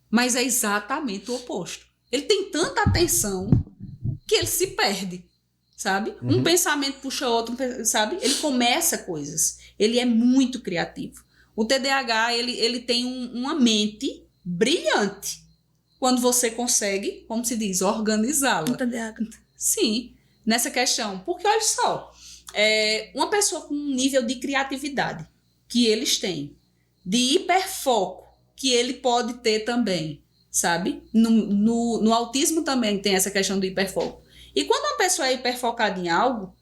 Mas é exatamente o oposto. Ele tem tanta atenção que ele se perde, sabe? Um pensamento puxa outro, sabe? Ele começa coisas. Ele é muito criativo. O TDAH, ele tem uma mente brilhante quando você consegue, como se diz, organizá-la. O TDAH. Sim, nessa questão. Porque, olha só, uma pessoa com um nível de criatividade que eles têm, de hiperfoco que ele pode ter também, sabe? No autismo também tem essa questão do hiperfoco. E quando uma pessoa é hiperfocada em algo,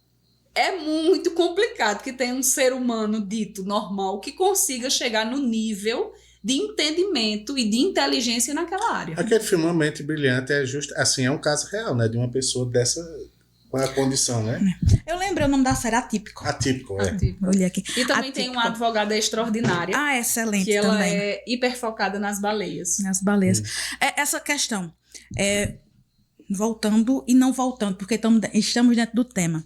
é muito complicado que tenha um ser humano dito normal que consiga chegar no nível de entendimento e de inteligência naquela área. Aquele filme Uma Mente Brilhante é um caso real, né? De uma pessoa dessa com a condição, né? Eu lembro o nome da série, Atípico. Atípico. Olhei aqui. E também tem uma advogada extraordinária. Ah, excelente. Que ela também. é hiperfocada nas baleias. Nas baleias. Essa questão, voltando e não voltando, porque estamos dentro do tema.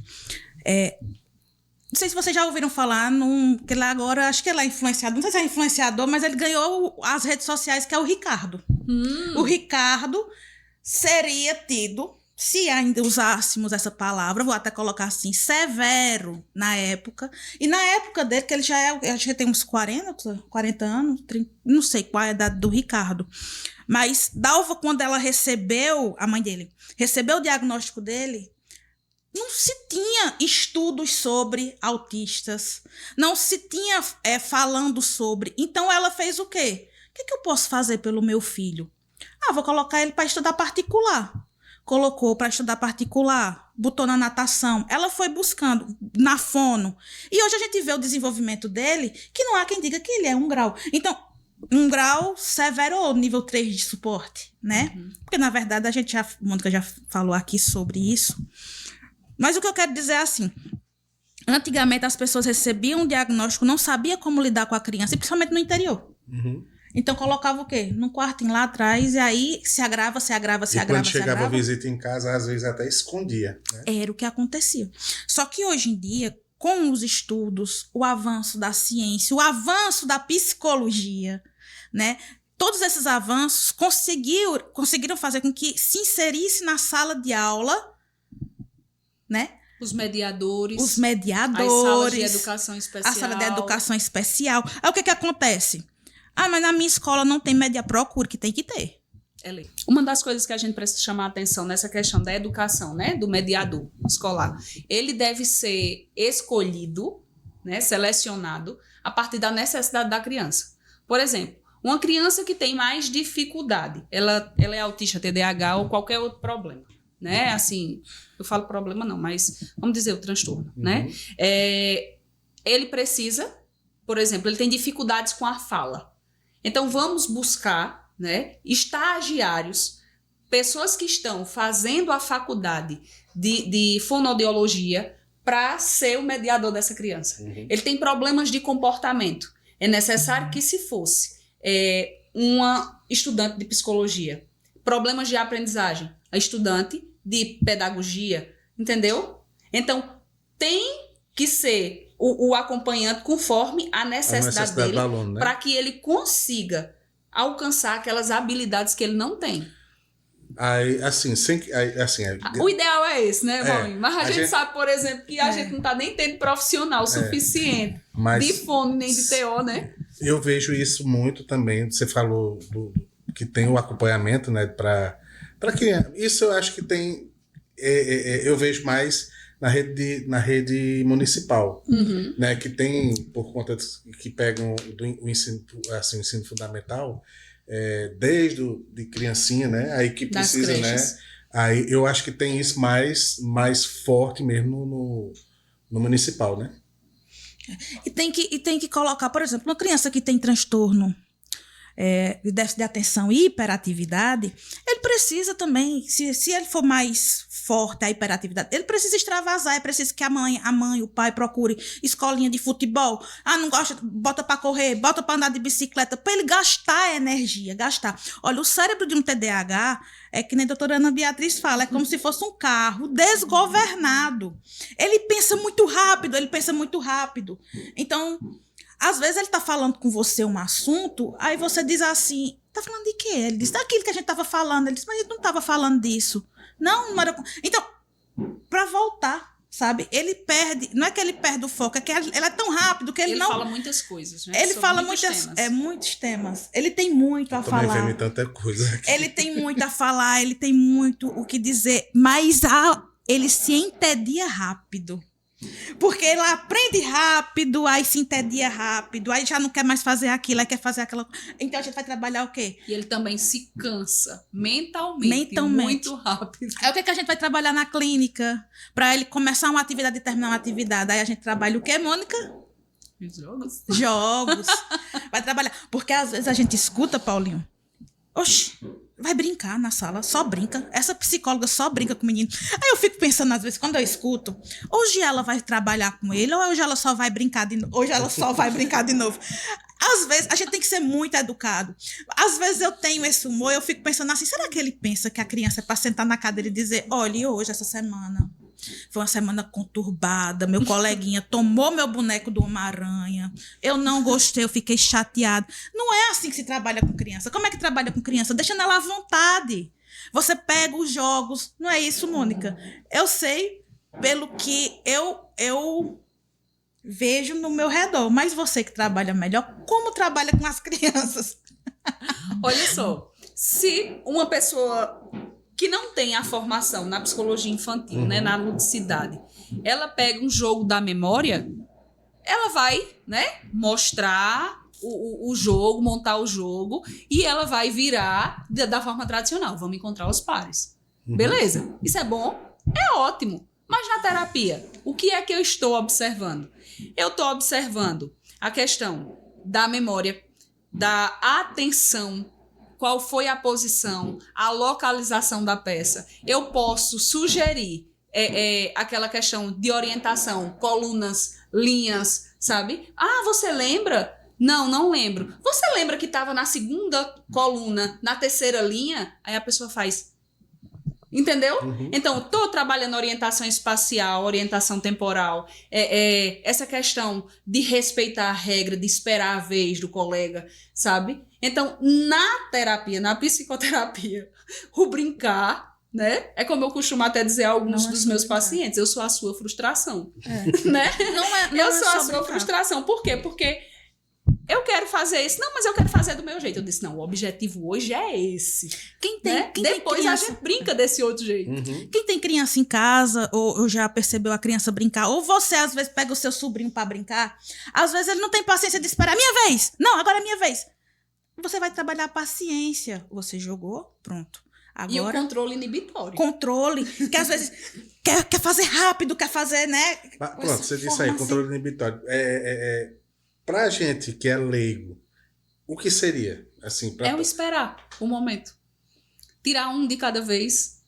Não sei se vocês já ouviram falar que lá agora, acho que ele é influenciador, não sei se é influenciador, mas ele ganhou as redes sociais, que é o Ricardo. O Ricardo seria tido, se ainda usássemos essa palavra, vou até colocar assim, severo na época. E na época dele, que ele já tem uns 40 anos, 30, não sei qual é a idade do Ricardo. Mas Dalva, quando ela recebeu, a mãe dele, recebeu o diagnóstico dele, não se tinha estudos sobre autistas, não se tinha falando sobre. Então ela fez o quê? O que eu posso fazer pelo meu filho? Vou colocar ele para estudar particular. Colocou para estudar particular, botou na natação. Ela foi buscando na fono. E hoje a gente vê o desenvolvimento dele, que não há quem diga que ele é 1 grau. Então, 1 grau severo ou nível 3 de suporte, né? Porque, na verdade, a Mônica já falou aqui sobre isso. Mas o que eu quero dizer é assim, antigamente as pessoas recebiam um diagnóstico, não sabiam como lidar com a criança, e principalmente no interior. Então colocava o quê? Num quartinho lá atrás, e aí se agrava. E quando chegava a visita em casa, às vezes até escondia, né? Era o que acontecia. Só que hoje em dia, com os estudos, o avanço da ciência, o avanço da psicologia, né? Todos esses avanços conseguiram fazer com que se inserisse na sala de aula, né? Os mediadores. As salas de educação especial. A sala de educação especial. Aí o que acontece? Mas na minha escola não tem procure, que tem que ter. Uma das coisas que a gente precisa chamar a atenção nessa questão da educação, né, do mediador escolar, ele deve ser escolhido, né, selecionado, a partir da necessidade da criança. Por exemplo, uma criança que tem mais dificuldade, ela é autista, TDAH ou qualquer outro problema, né? Assim, eu falo problema não, mas vamos dizer o transtorno, né? Ele precisa, por exemplo, ele tem dificuldades com a fala. Então, vamos buscar, né, estagiários, pessoas que estão fazendo a faculdade de fonoaudiologia para ser o mediador dessa criança. Ele tem problemas de comportamento. É necessário que, se fosse uma estudante de psicologia, problemas de aprendizagem, a estudante de pedagogia, entendeu? Então, tem que ser o acompanhante conforme a necessidade dele, do aluno, né? Para que ele consiga alcançar aquelas habilidades que ele não tem. Aí, assim, o ideal é esse, né, Maurinho? Mas a gente sabe, por exemplo, que a gente não está nem tendo profissional suficiente de fono nem de TO, né? Eu vejo isso muito também. Você falou que tem o acompanhamento, né, para criança. Isso eu acho que tem. Eu vejo mais na rede municipal, né, que tem, por conta que pegam o ensino fundamental, desde de criancinha, né, aí que precisa, né, aí eu acho que tem isso mais forte mesmo no municipal, né? E tem que colocar, por exemplo, uma criança que tem transtorno de déficit de atenção e hiperatividade, ele precisa também, se ele for mais forte a hiperatividade, ele precisa extravasar, é preciso que a mãe, o pai procure escolinha de futebol, não gosta, bota para correr, bota para andar de bicicleta, para ele gastar energia, gastar. Olha, o cérebro de um TDAH é que nem a doutora Ana Beatriz fala, é como se fosse um carro desgovernado. Ele pensa muito rápido. Então, às vezes ele está falando com você um assunto, aí você diz assim, tá falando de quê? Ele diz, daquilo que a gente estava falando. Ele diz, mas a gente não estava falando disso. Não era... Então, para voltar, sabe? Ele perde, não é que ele perde o foco, é que ele é tão rápido que ele não... Ele fala muitas coisas, né? Ele fala muitos temas. Ele tem muito a falar. Também vendo tanta coisa aqui. Ele tem muito a falar, ele tem muito o que dizer, mas ele se entedia rápido. Porque ele aprende rápido, aí se entedia rápido, aí já não quer mais fazer aquilo, aí quer fazer aquela... Então a gente vai trabalhar o quê? E ele também se cansa mentalmente. Muito rápido. É o que a gente vai trabalhar na clínica, para ele começar uma atividade e terminar uma atividade. Aí a gente trabalha o quê, Mônica? Jogos. Vai trabalhar. Porque às vezes a gente escuta, Paulinho, oxe, vai brincar na sala, só brinca. Essa psicóloga só brinca com o menino. Aí eu fico pensando, às vezes, quando eu escuto, hoje ela vai trabalhar com ele, ou hoje ela só vai brincar de novo. Às vezes, a gente tem que ser muito educado. Às vezes eu tenho esse humor, eu fico pensando assim, será que ele pensa que a criança é para sentar na cadeira e dizer, olha, hoje, essa semana, foi uma semana conturbada, meu coleguinha tomou meu boneco do Homem-Aranha, eu não gostei, eu fiquei chateado. Não é assim que se trabalha com criança. Como é que trabalha com criança? Deixando ela à vontade. Você pega os jogos, não é isso, Mônica? Eu sei pelo que eu vejo no meu redor, mas você que trabalha melhor, como trabalha com as crianças? Olha só, se uma pessoa que não tem a formação na psicologia infantil, né, na ludicidade, ela pega um jogo da memória, ela vai, né, mostrar o jogo, montar o jogo, e ela vai virar da forma tradicional. Vamos encontrar os pares. Beleza? Isso é bom? É ótimo. Mas na terapia, o que é que eu estou observando? Eu estou observando a questão da memória, da atenção, qual foi a posição, a localização da peça. Eu posso sugerir aquela questão de orientação, colunas, linhas, sabe? Ah, você lembra? Não lembro. Você lembra que estava na segunda coluna, na terceira linha? Aí a pessoa faz... Entendeu? Então, estou trabalhando orientação espacial, orientação temporal, essa questão de respeitar a regra, de esperar a vez do colega, sabe? Então, na terapia, na psicoterapia, o brincar, né? É como eu costumo até dizer a alguns dos meus pacientes, eu sou a sua frustração. Né? Eu sou a sua frustração. Por quê? Porque eu quero fazer isso. Não, mas eu quero fazer do meu jeito. Eu disse, não, o objetivo hoje é esse. Depois a gente brinca desse outro jeito. Quem tem criança em casa, ou já percebeu a criança brincar, ou você às vezes pega o seu sobrinho pra brincar, às vezes ele não tem paciência de esperar. Minha vez! Não, agora é minha vez. Você vai trabalhar a paciência. Você jogou, pronto. Agora, e o controle inibitório. Controle, que às vezes quer fazer rápido, quer fazer, né? Pronto, você disse aí, controle inibitório. Pra gente que é leigo, o que seria? Assim, É o esperar o momento. Tirar um de cada vez,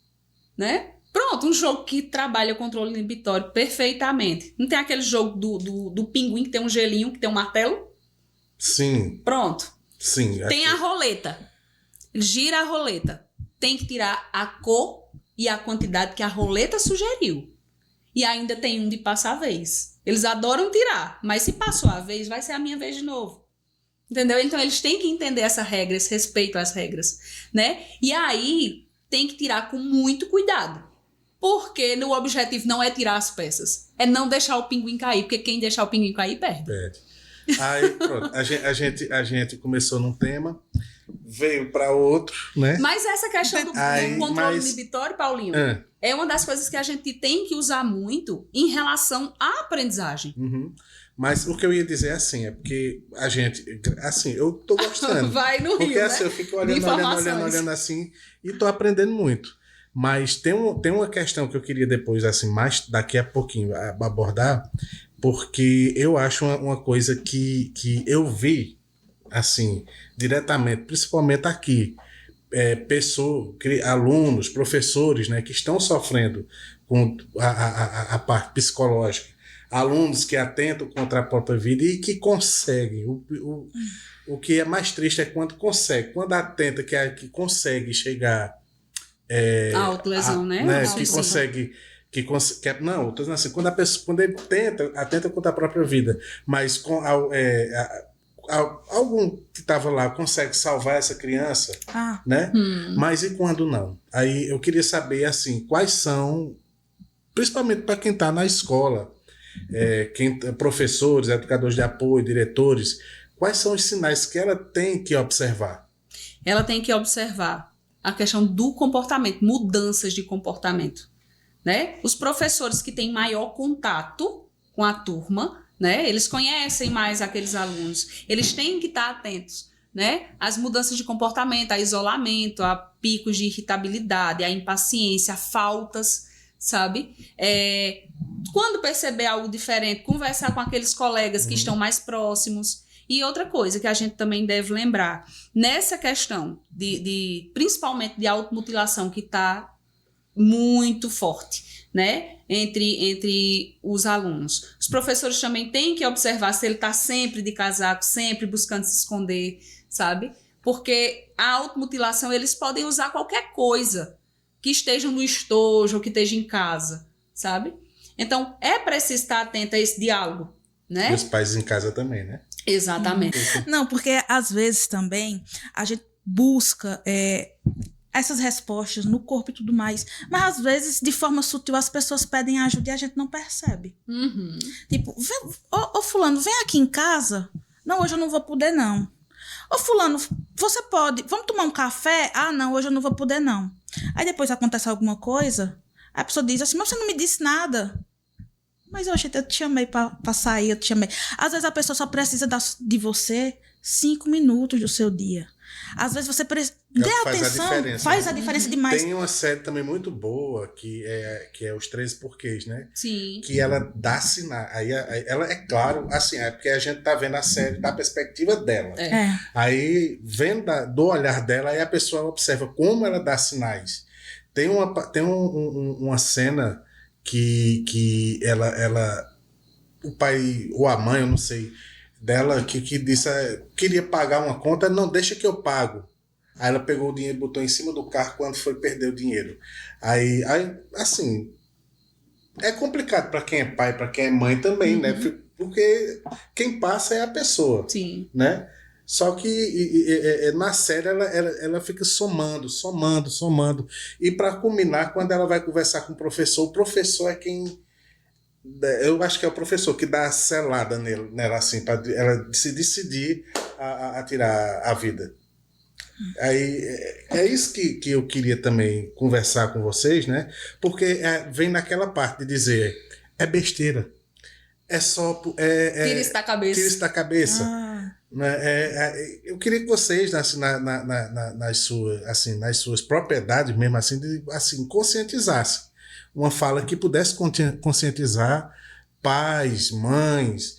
né? Pronto, um jogo que trabalha o controle inibitório perfeitamente. Não tem aquele jogo do pinguim que tem um gelinho, que tem um martelo? Sim. Pronto. Sim. Tem a roleta. Gira a roleta. Tem que tirar a cor e a quantidade que a roleta sugeriu. E ainda tem um de passar a vez. Eles adoram tirar, mas se passou a vez, vai ser a minha vez de novo. Entendeu? Então, eles têm que entender essa regra, esse respeito às regras, né? E aí, tem que tirar com muito cuidado. Porque o objetivo não é tirar as peças. É não deixar o pinguim cair, porque quem deixar o pinguim cair, perde. Aí, pronto, a gente começou num tema, veio para outro, né? Mas essa questão do controle inibitório, Paulinho, é uma das coisas que a gente tem que usar muito em relação à aprendizagem. Mas o que eu ia dizer é assim, é porque a gente, assim, eu tô gostando. Vai no porque, rio, né? Assim, eu fico olhando assim, e tô aprendendo muito. Mas tem uma questão que eu queria depois, assim, mais daqui a pouquinho abordar, porque eu acho uma coisa que eu vi, assim, diretamente, principalmente aqui, alunos, professores, né, que estão sofrendo com a parte psicológica, alunos que atentam contra a própria vida e que conseguem. O que é mais triste é quando consegue, quando atenta que consegue chegar a autolesão, né? Que consegue. Não, tô dizendo assim, quando ele atenta contra a própria vida, mas com algum que estava lá consegue salvar essa criança, né? Mas e quando não? Aí eu queria saber, assim, quais são, principalmente para quem está na escola, professores, educadores de apoio, diretores, quais são os sinais que ela tem que observar? Ela tem que observar a questão do comportamento, mudanças de comportamento, né? Os professores que têm maior contato com a turma, né? Eles conhecem mais aqueles alunos, eles têm que estar atentos, né? Às mudanças de comportamento, a isolamento, a picos de irritabilidade, a impaciência, a faltas, sabe? Quando perceber algo diferente, conversar com aqueles colegas que estão mais próximos. E outra coisa que a gente também deve lembrar, nessa questão principalmente de automutilação que está muito forte, né? Entre os alunos. Os professores também têm que observar se ele está sempre de casaco, sempre buscando se esconder, sabe? Porque a automutilação, eles podem usar qualquer coisa que esteja no estojo ou que esteja em casa, sabe? Então, é preciso estar atento a esse diálogo, né? E os pais em casa também, né? Exatamente. Não, porque às vezes também a gente busca essas respostas no corpo e tudo mais, mas às vezes, de forma sutil, as pessoas pedem ajuda e a gente não percebe. Tipo, ô fulano, vem aqui em casa. Não, hoje eu não vou poder, não. Ô fulano, você pode, vamos tomar um café? Ah, não, hoje eu não vou poder, não. Aí depois acontece alguma coisa, a pessoa diz assim, mas você não me disse nada. Mas eu te chamei pra sair, eu te chamei. Às vezes a pessoa só precisa de você 5 minutos do seu dia. Às vezes você precisa... Dê atenção, faz a diferença demais. Tem uma série também muito boa, que é Os 13 Porquês, né? Sim. Que ela dá sinal. Aí ela, é claro, assim, é porque a gente tá vendo a série da perspectiva dela. Aí, vendo do olhar dela, aí a pessoa observa como ela dá sinais. Tem uma cena que ela o pai ou a mãe, eu não sei, dela que disse, queria pagar uma conta, não, deixa que eu pago. Aí ela pegou o dinheiro e botou em cima do carro quando foi perder o dinheiro. Aí assim, é complicado para quem é pai, para quem é mãe também, né? Porque quem passa é a pessoa. Sim. Né? Só que na série ela fica somando. E para culminar, quando ela vai conversar com o professor é quem... Eu acho que é o professor que dá a selada nela assim, para ela se decidir a tirar a vida. Aí é isso que eu queria também conversar com vocês, né? Porque vem naquela parte de dizer, é besteira. É só... tira isso da cabeça. Tira isso da cabeça. Eu queria que vocês, assim, nas suas propriedades mesmo, assim, conscientizassem. Uma fala que pudesse conscientizar pais, mães,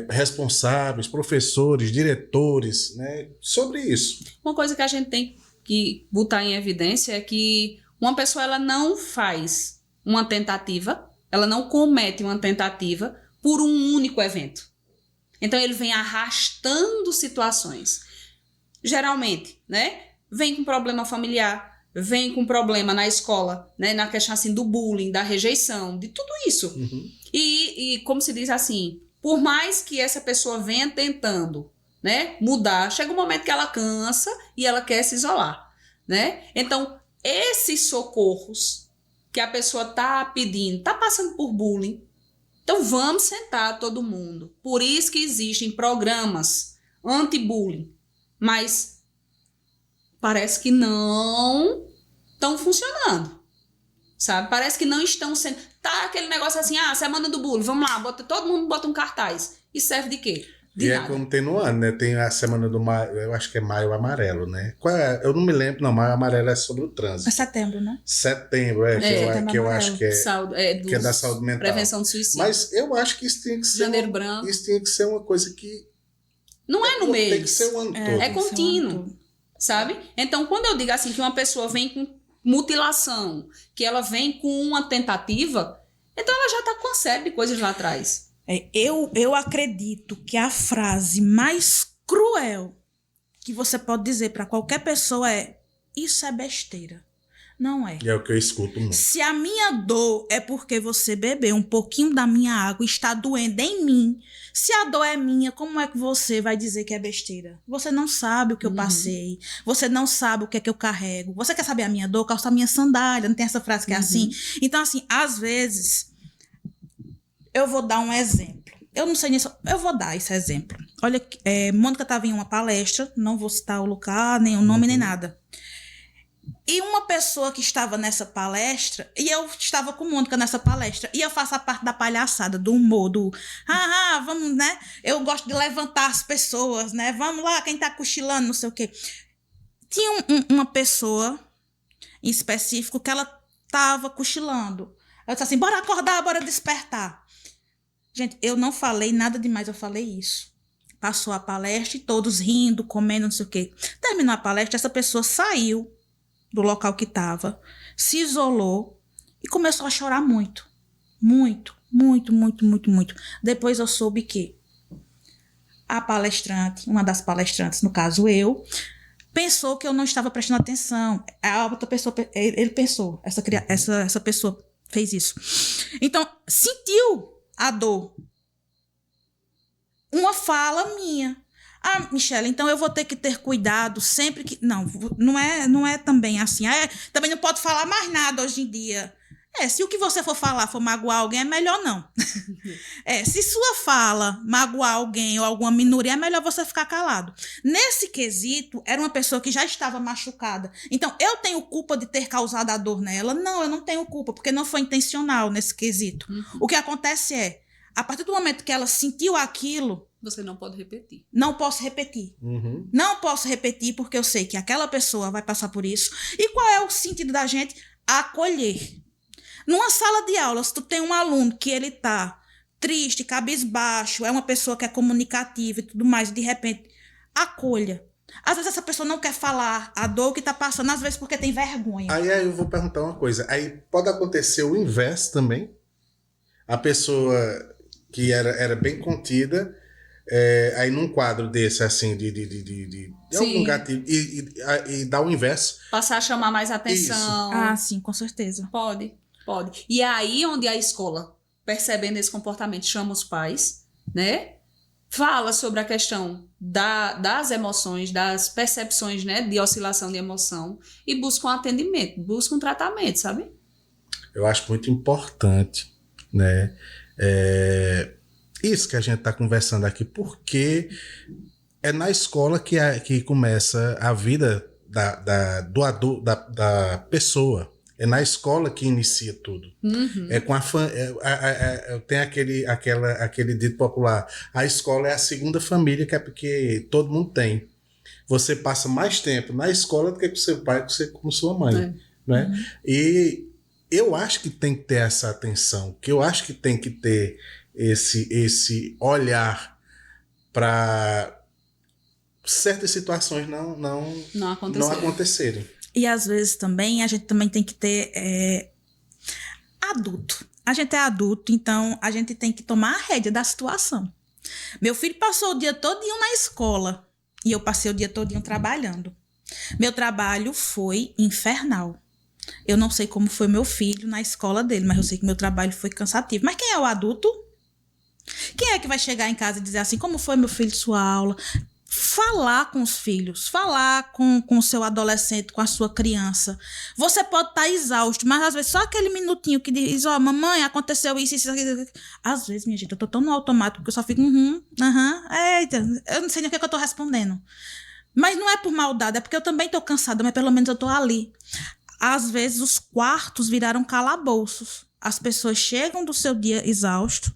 responsáveis, professores, diretores, né, sobre isso. Uma coisa que a gente tem que botar em evidência é que uma pessoa ela não faz uma tentativa, ela não comete uma tentativa por um único evento. Então ele vem arrastando situações. Geralmente, né, vem com problema familiar, vem com problema na escola, né, na questão assim do bullying, da rejeição, de tudo isso. E como se diz assim, por mais que essa pessoa venha tentando, né, mudar, chega um momento que ela cansa e ela quer se isolar, né? Então, esses socorros que a pessoa tá pedindo, tá passando por bullying, então vamos sentar todo mundo. Por isso que existem programas anti-bullying, mas parece que não estão funcionando, sabe? Parece que não estão sendo... Tá aquele negócio assim, semana do bullying, vamos lá, todo mundo bota um cartaz. E serve de quê? De nada. É como tem no ano, né? Tem a semana do maio, eu acho que é maio amarelo, né? Eu não me lembro, não, maio amarelo é sobre o trânsito. É setembro, né? Setembro, que eu acho que que é da saúde mental. Prevenção do suicídio. Mas eu acho que isso tinha que ser... Janeiro branco. Isso tinha que ser uma coisa que... Não é no mês. Tem que ser o ano todo. É contínuo, sabe? Então, quando eu digo assim que uma pessoa vem com mutilação, que ela vem com uma tentativa, então ela já está com uma série de coisas lá atrás. Eu acredito que a frase mais cruel que você pode dizer para qualquer pessoa é: isso é besteira. Não é. E é o que eu escuto muito. Se a minha dor é porque você bebeu um pouquinho da minha água e está doendo em mim, se a dor é minha, como é que você vai dizer que é besteira? Você não sabe o que eu passei. Você não sabe o que é que eu carrego. Você quer saber a minha dor? Calça a minha sandália. Não tem essa frase que é assim? Então, assim, às vezes, eu vou dar um exemplo. Eu não sei nisso. Eu vou dar esse exemplo. Olha, Mônica estava em uma palestra, não vou citar o lugar, nem o nome, nem nada. E uma pessoa que estava nessa palestra, e eu estava com Mônica nessa palestra, e eu faço a parte da palhaçada, do humor, vamos, né? Eu gosto de levantar as pessoas, né? Vamos lá, quem tá cochilando, não sei o quê. Tinha uma pessoa em específico que ela tava cochilando. Eu disse assim, bora acordar, bora despertar. Gente, eu não falei nada demais, eu falei isso. Passou a palestra e todos rindo, comendo, não sei o quê. Terminou a palestra, essa pessoa saiu do local que estava, se isolou e começou a chorar muito. Muito, muito, muito, muito, muito. Depois eu soube que a palestrante, uma das palestrantes, no caso eu, pensou que eu não estava prestando atenção. A outra pessoa, ele pensou, essa pessoa fez isso. Então, sentiu a dor. Uma fala minha. Michele, então eu vou ter que ter cuidado sempre que... Não é também assim. Também não pode falar mais nada hoje em dia. Se o que você for falar for magoar alguém, é melhor não. Se sua fala magoar alguém ou alguma minoria, é melhor você ficar calado. Nesse quesito, era uma pessoa que já estava machucada. Então, eu tenho culpa de ter causado a dor nela? Não, eu não tenho culpa, porque não foi intencional nesse quesito. O que acontece a partir do momento que ela sentiu aquilo, você não pode repetir. Não posso repetir. Não posso repetir porque eu sei que aquela pessoa vai passar por isso. E qual é o sentido da gente? Acolher. Numa sala de aula, se tu tem um aluno que ele tá triste, cabisbaixo, é uma pessoa que é comunicativa e tudo mais, de repente, acolha. Às vezes essa pessoa não quer falar a dor que tá passando, às vezes porque tem vergonha. Aí eu vou perguntar uma coisa. Aí pode acontecer o inverso também? A pessoa que era bem contida, aí num quadro desse, assim, de algum gatilho, e dá o inverso. Passar a chamar mais atenção. Sim, com certeza. Pode. E aí onde a escola, percebendo esse comportamento, chama os pais, né? Fala sobre a questão das emoções, das percepções, né, de oscilação de emoção e busca um atendimento, busca um tratamento, sabe? Eu acho muito importante, né? Isso que a gente está conversando aqui, porque é na escola que começa a vida do adulto, da pessoa. É na escola que inicia tudo. É com tem aquele dito popular: a escola é a segunda família, que é porque todo mundo tem. Você passa mais tempo na escola do que com seu pai, com sua mãe. Né? E eu acho que tem que ter essa atenção, que eu acho que tem que ter esse olhar para certas situações não acontecerem. E às vezes também, a gente também tem que ter adulto. A gente é adulto, então a gente tem que tomar a rédea da situação. Meu filho passou o dia todinho na escola e eu passei o dia todinho trabalhando. Meu trabalho foi infernal. Eu não sei como foi meu filho na escola dele, mas eu sei que meu trabalho foi cansativo. Mas quem é o adulto? Quem é que vai chegar em casa e dizer assim, como foi meu filho sua aula? Falar com os filhos, falar com o seu adolescente, com a sua criança. Você pode estar exausto, mas às vezes só aquele minutinho que diz, mamãe, aconteceu isso. Às vezes, minha gente, eu tô tão no automático que eu só fico, eita, eu não sei nem o que eu tô respondendo. Mas não é por maldade, é porque eu também tô cansada, mas pelo menos eu tô ali. Às vezes os quartos viraram calabouços. As pessoas chegam do seu dia exausto,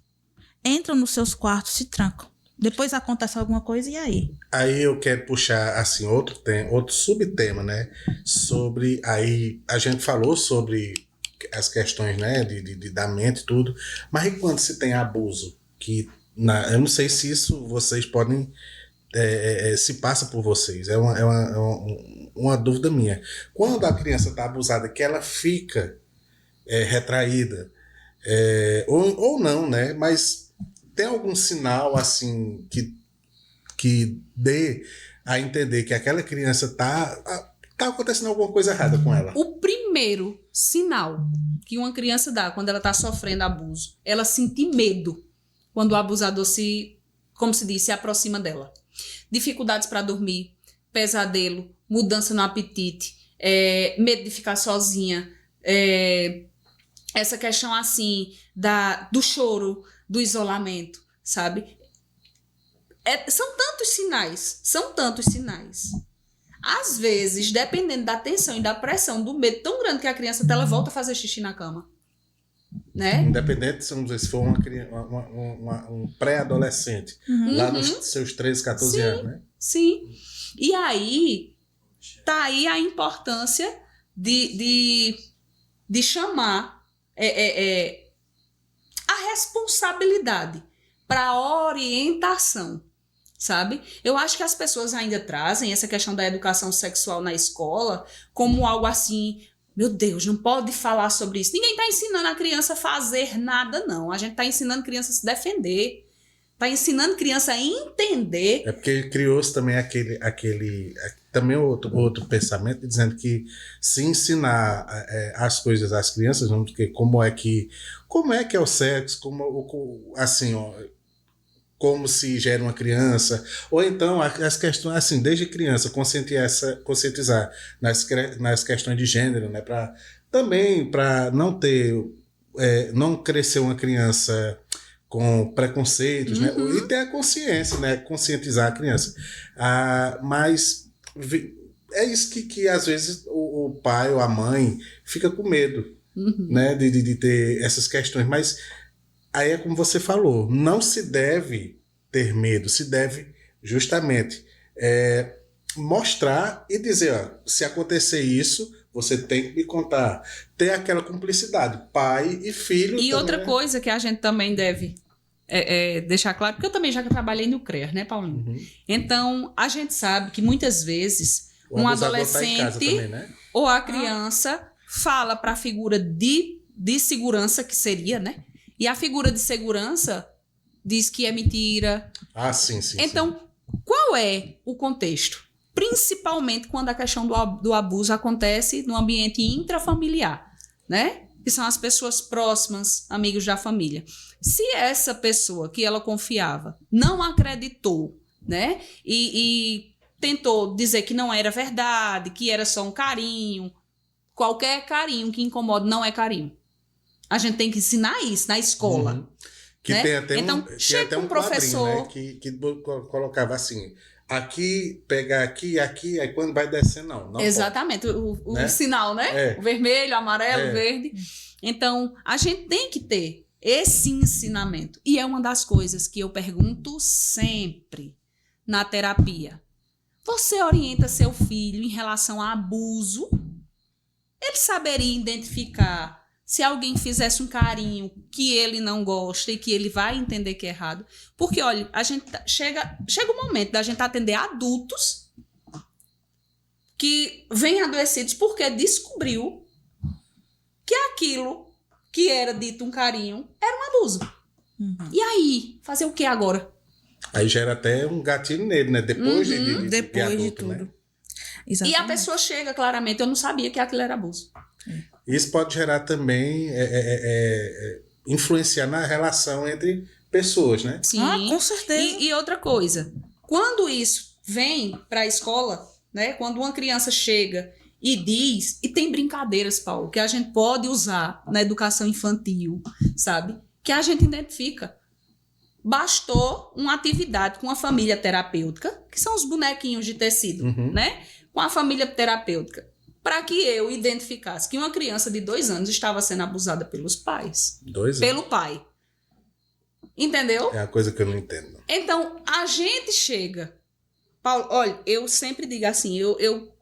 entram nos seus quartos, se trancam. Depois acontece alguma coisa e aí? Aí eu quero puxar assim, outro subtema, né? Sobre. Aí a gente falou sobre as questões, né? Da mente e tudo. Mas e quando se tem abuso? Eu não sei se isso vocês podem. Se passa por vocês. É uma dúvida minha. Quando a criança está abusada, que ela fica retraída, ou não, né? Mas tem algum sinal assim que dê a entender que aquela criança tá acontecendo alguma coisa errada com ela? O primeiro sinal que uma criança dá quando ela está sofrendo abuso, ela sentir medo quando o abusador como se diz, se aproxima dela. Dificuldades para dormir, pesadelo, mudança no apetite, medo de ficar sozinha, essa questão assim do choro, do isolamento, sabe? São tantos sinais. Às vezes, dependendo da tensão e da pressão, do medo tão grande que a criança ela volta a fazer xixi na cama. Né? Independente se for um pré-adolescente, lá nos seus 13, 14 anos, né? Sim. E aí, tá aí a importância de chamar a responsabilidade para orientação, sabe? Eu acho que as pessoas ainda trazem essa questão da educação sexual na escola como algo assim, meu Deus, não pode falar sobre isso. Ninguém está ensinando a criança a fazer nada, não. A gente está ensinando a criança a se defender, está ensinando a criança a entender. É porque criou-se também também outro pensamento dizendo que se ensinar as coisas às crianças, como é que é o sexo, como se gera uma criança, ou então as questões, assim, desde criança, conscientizar nas questões de gênero, né, para também para não ter, não crescer uma criança com preconceitos, né? E ter a consciência, né? Conscientizar a criança. Mas é isso que às vezes o pai ou a mãe fica com medo, né? De ter essas questões. Mas aí é como você falou, não se deve ter medo, se deve justamente mostrar e dizer, ó, se acontecer isso, você tem que me contar. Ter aquela cumplicidade, pai e filho. E também, outra coisa que a gente também deve deixar claro, porque eu também já trabalhei no CREAS, né, Paulinho? Então, a gente sabe que muitas vezes um adolescente tá em casa também, né? ou a criança fala para a figura de segurança que seria, né? E a figura de segurança diz que é mentira. Sim. Então, qual é o contexto? Principalmente quando a questão do abuso acontece no ambiente intrafamiliar, né? Que são as pessoas próximas, amigos da família. Se essa pessoa que ela confiava não acreditou, né? E tentou dizer que não era verdade, que era só um carinho, qualquer carinho que incomoda não é carinho. A gente tem que ensinar isso na escola. Que né? tem até então, chega até um professor, né? que colocava assim, aqui, pega aqui, aí quando vai descer, não exatamente, o né? sinal, né? O vermelho, amarelo, verde. Então, a gente tem que ter esse ensinamento. E é uma das coisas que eu pergunto sempre na terapia. Você orienta seu filho em relação a abuso? Ele saberia identificar se alguém fizesse um carinho que ele não gosta e que ele vai entender que é errado. Porque, olha, a gente chega o momento da gente atender adultos que vêm adoecidos porque descobriu que aquilo que era dito um carinho era um abuso. E aí, fazer o que agora? Aí gera até um gatilho nele, né? Depois depois adulto, de tudo. né? Exatamente. E a pessoa chega claramente, eu não sabia que aquilo era abuso. Isso pode gerar também, influenciar na relação entre pessoas, né? Sim. Com certeza. E outra coisa, quando isso vem para a escola, né? Quando uma criança chega e diz, e tem brincadeiras, Paulo, que a gente pode usar na educação infantil, sabe? Que a gente identifica. Bastou uma atividade com a família terapêutica, que são os bonequinhos de tecido, né? Com a família terapêutica, para que eu identificasse que uma criança de 2 anos estava sendo abusada pelos pais. 2 anos? Pelo pai. Entendeu? É a coisa que eu não entendo. Então, a gente chega... Paulo, olha, eu sempre digo assim, eu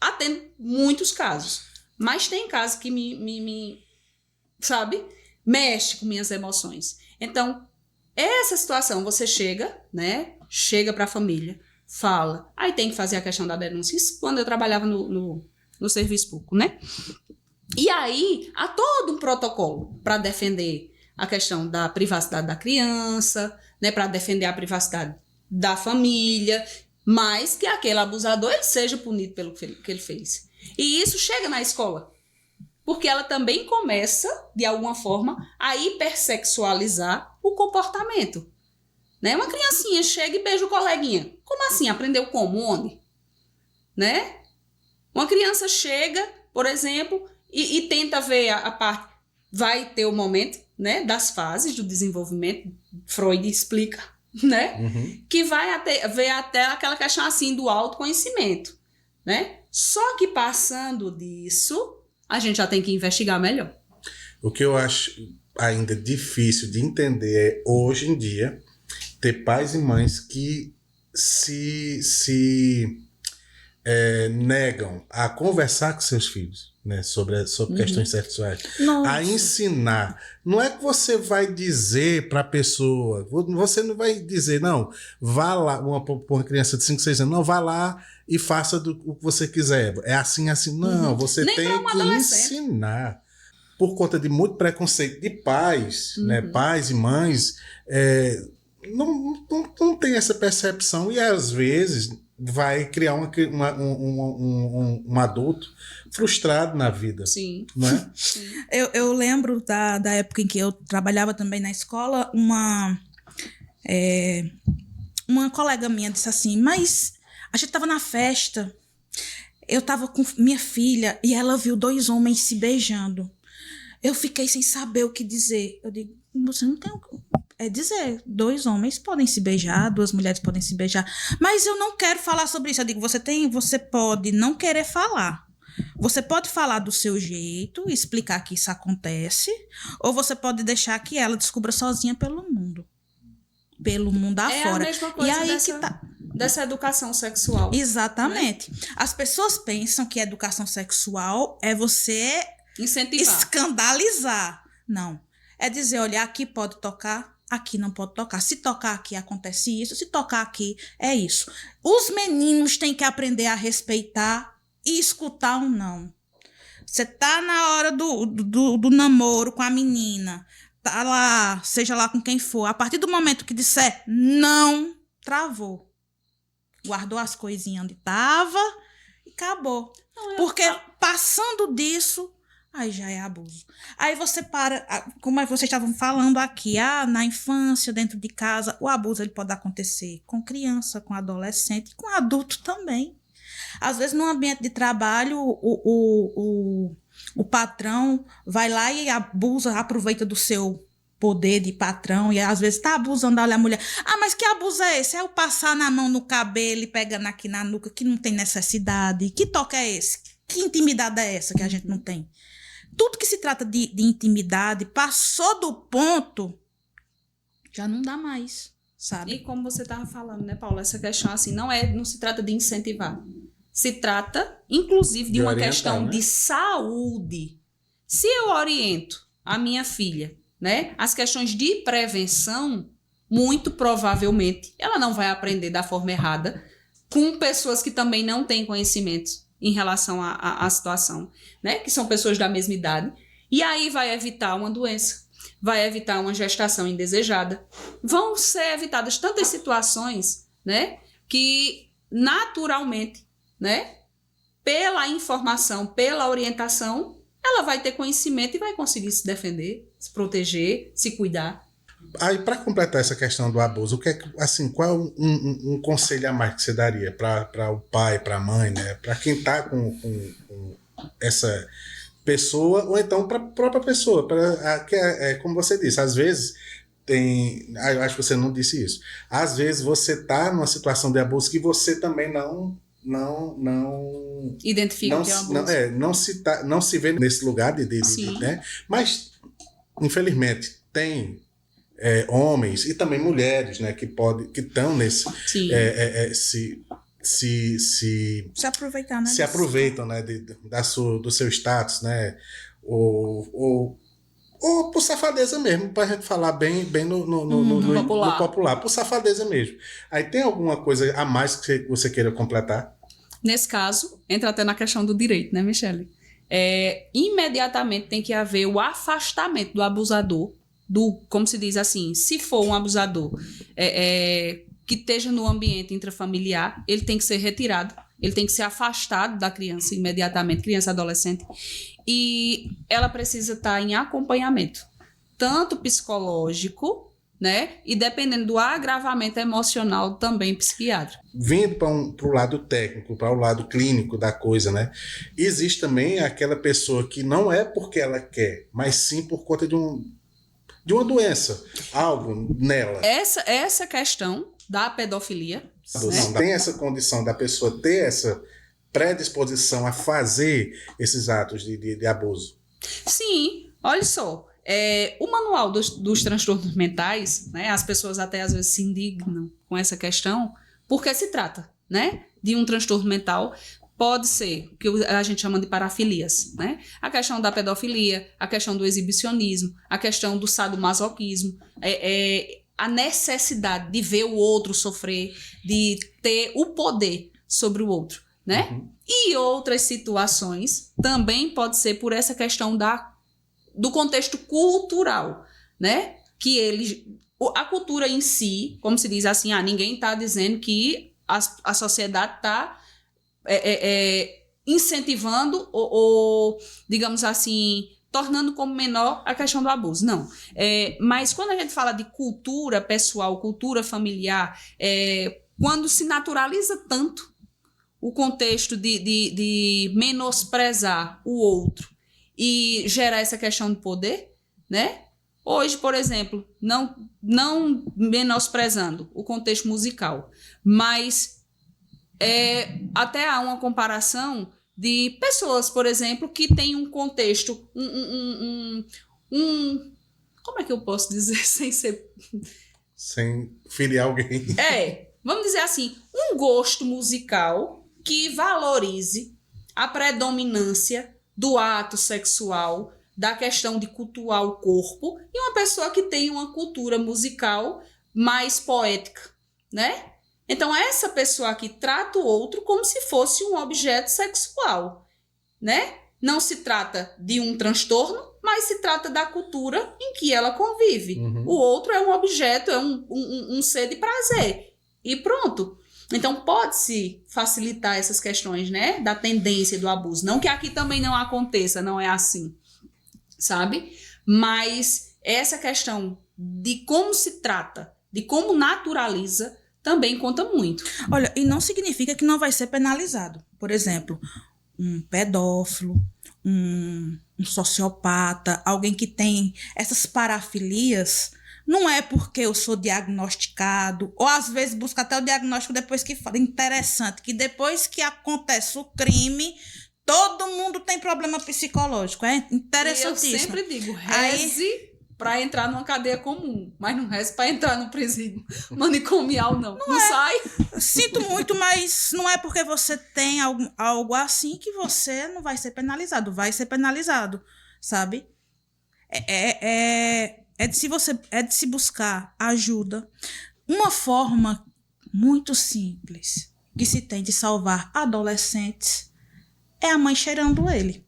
atendo muitos casos, mas tem casos que me sabe, mexe com minhas emoções. Então, essa situação, você chega, né? Chega para a família, fala. Aí tem que fazer a questão da denúncia. Isso quando eu trabalhava no serviço público, né? E aí, há todo um protocolo para defender a questão da privacidade da criança, né? Para defender a privacidade da família, mas que aquele abusador ele seja punido pelo que ele fez. E isso chega na escola. Porque ela também começa, de alguma forma, a hipersexualizar o comportamento. Né? Uma criancinha chega e beija o coleguinha. Como assim? Aprendeu como? Onde? Né? Uma criança chega, por exemplo, e tenta ver a parte... Vai ter o momento, né, das fases do desenvolvimento. Freud explica, né? Que vai ver até aquela questão assim do autoconhecimento. Né? Só que passando disso... a gente já tem que investigar melhor. O que eu acho ainda difícil de entender é, hoje em dia, ter pais e mães que se negam a conversar com seus filhos, né, sobre questões sexuais. Nossa. A ensinar. Não é que você vai dizer para a pessoa, você não vai dizer, não, vá lá, uma criança de 5, 6 anos, não, vá lá e faça o que você quiser. É assim. Não, você Nem tem pra que ensinar. Por conta de muito preconceito de pais, né, pais e mães, não tem essa percepção e às vezes vai criar um adulto frustrado na vida. Sim. Não é? Eu lembro da época em que eu trabalhava também na escola, uma colega minha disse assim, mas a gente estava na festa, Eu tava com minha filha e ela viu 2 homens se beijando. Eu fiquei sem saber o que dizer. Eu digo, você não tem o que dizer. 2 homens podem se beijar, 2 mulheres podem se beijar. Mas eu não quero falar sobre isso. Eu digo, você pode não querer falar. Você pode falar do seu jeito, explicar que isso acontece, ou você pode deixar que ela descubra sozinha pelo mundo afora. É a mesma coisa e aí dessa educação sexual. Exatamente. Né? As pessoas pensam que educação sexual é você incentivar, escandalizar. Não. É dizer, olha, aqui pode tocar, aqui não pode tocar. Se tocar aqui, acontece isso. Se tocar aqui, é isso. Os meninos têm que aprender a respeitar e escutar um não. Você tá na hora do namoro com a menina, tá lá, seja lá com quem for. A partir do momento que disser não, travou. Guardou as coisinhas onde tava e acabou. Porque passando disso, aí já é abuso. Aí você para, como vocês estavam falando aqui, na infância, dentro de casa, o abuso ele pode acontecer com criança, com adolescente e com adulto também. Às vezes, no ambiente de trabalho, o patrão vai lá e abusa, aproveita do seu poder de patrão e às vezes está abusando da mulher. Mas que abuso é esse? É o passar na mão no cabelo e pegando aqui na nuca, que não tem necessidade. Que toque é esse? Que intimidade é essa que a gente não tem? Tudo que se trata de intimidade, passou do ponto, já não dá mais, sabe? E como você estava falando, né, Paula, essa questão assim, não se trata de incentivar. Se trata, inclusive, de uma questão, né, de saúde. Se eu oriento a minha filha, né, as questões de prevenção, muito provavelmente ela não vai aprender da forma errada com pessoas que também não têm conhecimentos em relação à situação, né, que são pessoas da mesma idade. E aí vai evitar uma doença, vai evitar uma gestação indesejada. Vão ser evitadas tantas situações, né, que naturalmente, né, pela informação, pela orientação, ela vai ter conhecimento e vai conseguir se defender, se proteger, se cuidar. Aí, para completar essa questão do abuso, o que é, assim, qual é um conselho a mais que você daria para o pai, para a mãe, né, para quem está com essa pessoa, ou então para a própria pessoa, como você disse, às vezes eu acho que você não disse isso, às vezes você está numa situação de abuso que você também não identifica que é um abuso. Não se vê nesse lugar né? Mas infelizmente tem homens e também mulheres, né, que estão nesse se aproveitar, né? Se aproveitam, né, do seu status, né, ou por safadeza mesmo, para a gente falar bem no popular, por safadeza mesmo. Aí tem alguma coisa a mais que você queira completar? Nesse caso, entra até na questão do direito, né, Michele? Imediatamente tem que haver o afastamento do abusador, como se diz assim, se for um abusador que esteja no ambiente intrafamiliar, ele tem que ser retirado, ele tem que ser afastado da criança imediatamente, criança, adolescente, e ela precisa estar em acompanhamento, tanto psicológico, né, e dependendo do agravamento emocional, também psiquiátrico. Vindo para o lado técnico, para o lado clínico da coisa, né, existe também aquela pessoa que não é porque ela quer, mas sim por conta de uma doença, algo nela. Essa questão da pedofilia. Não tem essa condição da pessoa ter essa predisposição a fazer esses atos de abuso. Sim, olha só. O manual dos transtornos mentais, né, as pessoas até às vezes se indignam com essa questão, porque se trata, né, de um transtorno mental. Pode ser, que a gente chama de parafilias, né? A questão da pedofilia, a questão do exibicionismo, a questão do sadomasoquismo, a necessidade de ver o outro sofrer, de ter o poder sobre o outro, né? Uhum. E outras situações também pode ser por essa questão do contexto cultural, né? Que a cultura em si, como se diz assim, ninguém está dizendo que a sociedade está incentivando ou, digamos assim, tornando como menor a questão do abuso. Não. Mas quando a gente fala de cultura pessoal, cultura familiar, quando se naturaliza tanto o contexto de menosprezar o outro e gerar essa questão de poder, né? Hoje, por exemplo, não menosprezando o contexto musical, mas até há uma comparação de pessoas, por exemplo, que têm um contexto, como é que eu posso dizer sem ser... Sem ferir alguém. Vamos dizer assim, um gosto musical que valorize a predominância do ato sexual, da questão de cultuar o corpo, e uma pessoa que tem uma cultura musical mais poética, né? Então, essa pessoa aqui trata o outro como se fosse um objeto sexual, né? Não se trata de um transtorno, mas se trata da cultura em que ela convive. Uhum. O outro é um objeto, é um ser de prazer. E pronto. Então, pode-se facilitar essas questões, né? Da tendência do abuso. Não que aqui também não aconteça, não é assim, sabe? Mas essa questão de como se trata, de como naturaliza, também conta muito. Olha, e não significa que não vai ser penalizado. Por exemplo, um pedófilo, um sociopata, alguém que tem essas parafilias, não é porque eu sou diagnosticado, ou às vezes busca até o diagnóstico depois que fala. Interessante que depois que acontece o crime, todo mundo tem problema psicológico. É interessantíssimo. E eu sempre digo, reze para entrar numa cadeia comum, mas não reze para entrar no presídio manicomial, não. Não sai. Sinto muito, mas não é porque você tem algo assim que você não vai ser penalizado. Vai ser penalizado, sabe? É de se buscar ajuda. Uma forma muito simples que se tem de salvar adolescentes é a mãe cheirando ele.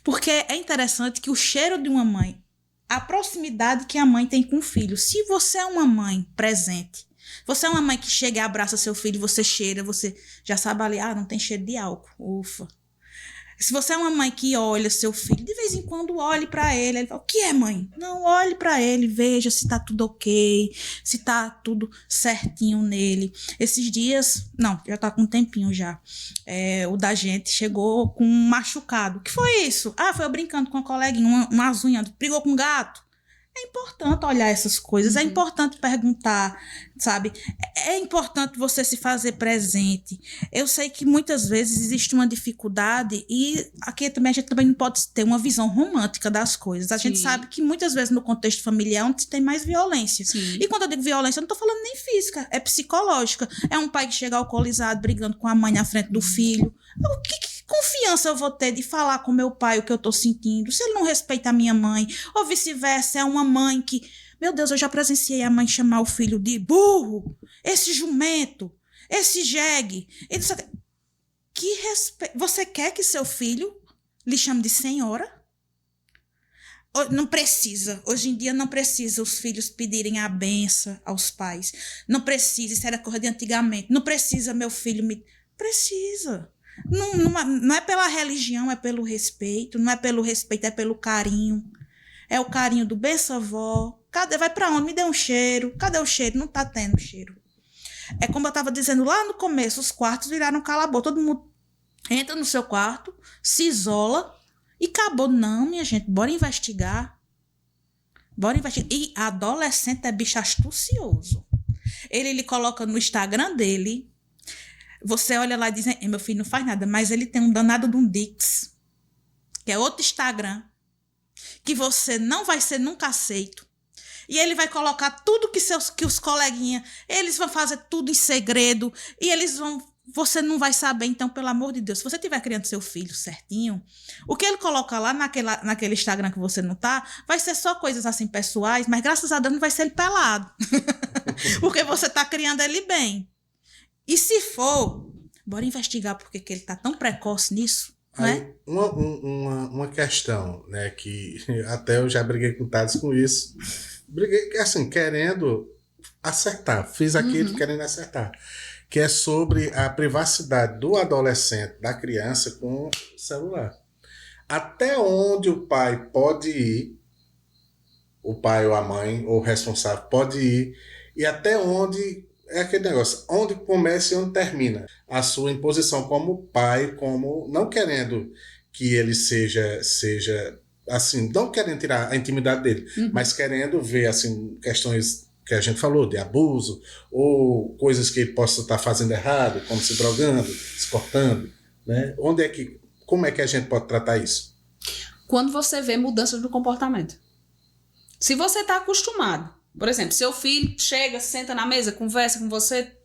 Porque é interessante que o cheiro de uma mãe, a proximidade que a mãe tem com o filho. Se você é uma mãe presente, você é uma mãe que chega e abraça seu filho, você cheira, você já sabe ali, não tem cheiro de álcool, ufa. Se você é uma mãe que olha seu filho, de vez em quando olhe para ele fala, o que é, mãe? Não, olhe para ele, veja se tá tudo ok, se tá tudo certinho nele. Esses dias, não, já tá com um tempinho já, o da gente chegou com um machucado. O que foi isso? Foi eu brincando com uma coleguinha, umas unhas, brigou com um gato. É importante olhar essas coisas, é importante perguntar, sabe? É importante você se fazer presente. Eu sei que muitas vezes existe uma dificuldade e aqui também a gente também não pode ter uma visão romântica das coisas. A gente sabe que muitas vezes no contexto familiar onde tem mais violência. Sim. E quando eu digo violência, eu não tô falando nem física, é psicológica. É um pai que chega alcoolizado, brigando com a mãe na frente do filho. Que confiança eu vou ter de falar com meu pai o que eu tô sentindo, se ele não respeita a minha mãe, ou vice-versa, é uma mãe que, meu Deus, eu já presenciei a mãe chamar o filho de burro, esse jumento, esse jegue. Você quer que seu filho lhe chame de senhora? Não precisa, hoje em dia não precisa os filhos pedirem a benção aos pais, não precisa, isso era coisa de antigamente, não precisa meu filho me... Precisa. Não é pela religião, é pelo respeito. Não é pelo respeito, é pelo carinho. É o carinho do benção-avó. Vai pra onde? Me dê um cheiro. Cadê o cheiro? Não tá tendo cheiro. É como eu tava dizendo lá no começo, os quartos viraram calabouço. Todo mundo entra no seu quarto, se isola e acabou. Não, minha gente, bora investigar. Bora investigar. E adolescente é bicho astucioso. Ele coloca no Instagram dele. Você olha lá e diz, meu filho não faz nada, mas ele tem um danado de um Dix, que é outro Instagram, que você não vai ser nunca aceito. E ele vai colocar tudo que os coleguinhas, eles vão fazer tudo em segredo, e você não vai saber. Então, pelo amor de Deus, se você estiver criando seu filho certinho, o que ele coloca lá naquele Instagram que você não tá, vai ser só coisas assim pessoais, mas graças a Deus não vai ser ele pelado. Porque você tá criando ele bem. E se for, bora investigar porque que ele tá tão precoce nisso, aí, né? Uma questão, né, que até eu já briguei com o Thales com isso. Briguei, assim, querendo acertar. Fiz aquilo querendo acertar. Que é sobre a privacidade do adolescente, da criança com o celular. Até onde o pai pode ir, o pai ou a mãe, ou o responsável pode ir, e até onde é aquele negócio, onde começa e onde termina a sua imposição como pai, como não querendo que ele seja assim, não querendo tirar a intimidade dele, mas querendo ver assim questões que a gente falou de abuso ou coisas que ele possa estar fazendo errado, como se drogando, se cortando, né? Como é que a gente pode tratar isso? Quando você vê mudanças no comportamento. Se você está acostumado, por exemplo, seu filho chega, senta na mesa, conversa com você,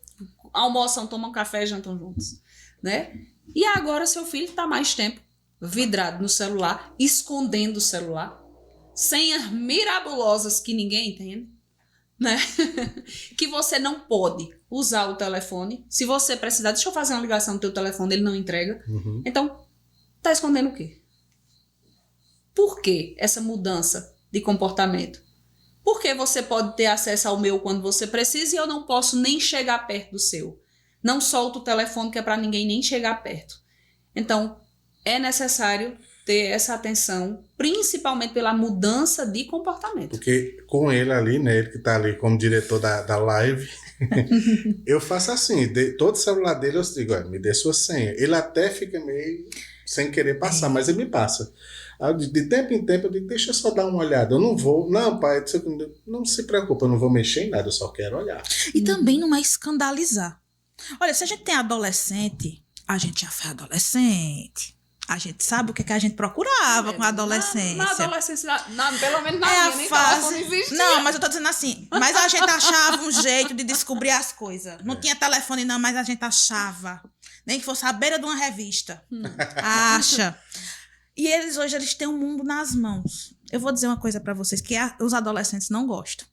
almoçam, tomam café, jantam juntos, né? E agora seu filho está mais tempo vidrado no celular, escondendo o celular, senhas mirabulosas que ninguém entende, né? Que você não pode usar o telefone. Se você precisar, deixa eu fazer uma ligação no teu telefone, ele não entrega. Então, tá escondendo o quê? Por que essa mudança de comportamento? Porque você pode ter acesso ao meu quando você precisa e eu não posso nem chegar perto do seu. Não solto o telefone que é para ninguém nem chegar perto. Então, é necessário ter essa atenção, principalmente pela mudança de comportamento. Porque com ele ali, né, ele que está ali como diretor da live, eu faço assim, todo celular dele eu digo, me dê sua senha. Ele até fica meio sem querer passar, mas ele me passa. De tempo em tempo eu digo, deixa eu só dar uma olhada. Eu não vou, não pai, não se preocupa, eu não vou mexer em nada, eu só quero olhar. E também não é escandalizar. Olha, se a gente tem adolescente, a gente já foi adolescente. A gente sabe o que a gente procurava com a adolescência. Na adolescência, pelo menos na É minha, a nem fase... telefone existia. Não, mas eu tô dizendo assim, mas a gente achava um jeito de descobrir as coisas. Não tinha telefone não, mas a gente achava. Nem que fosse à beira de uma revista. Acha. E hoje eles têm o mundo nas mãos. Eu vou dizer uma coisa pra vocês, que os adolescentes não gostam.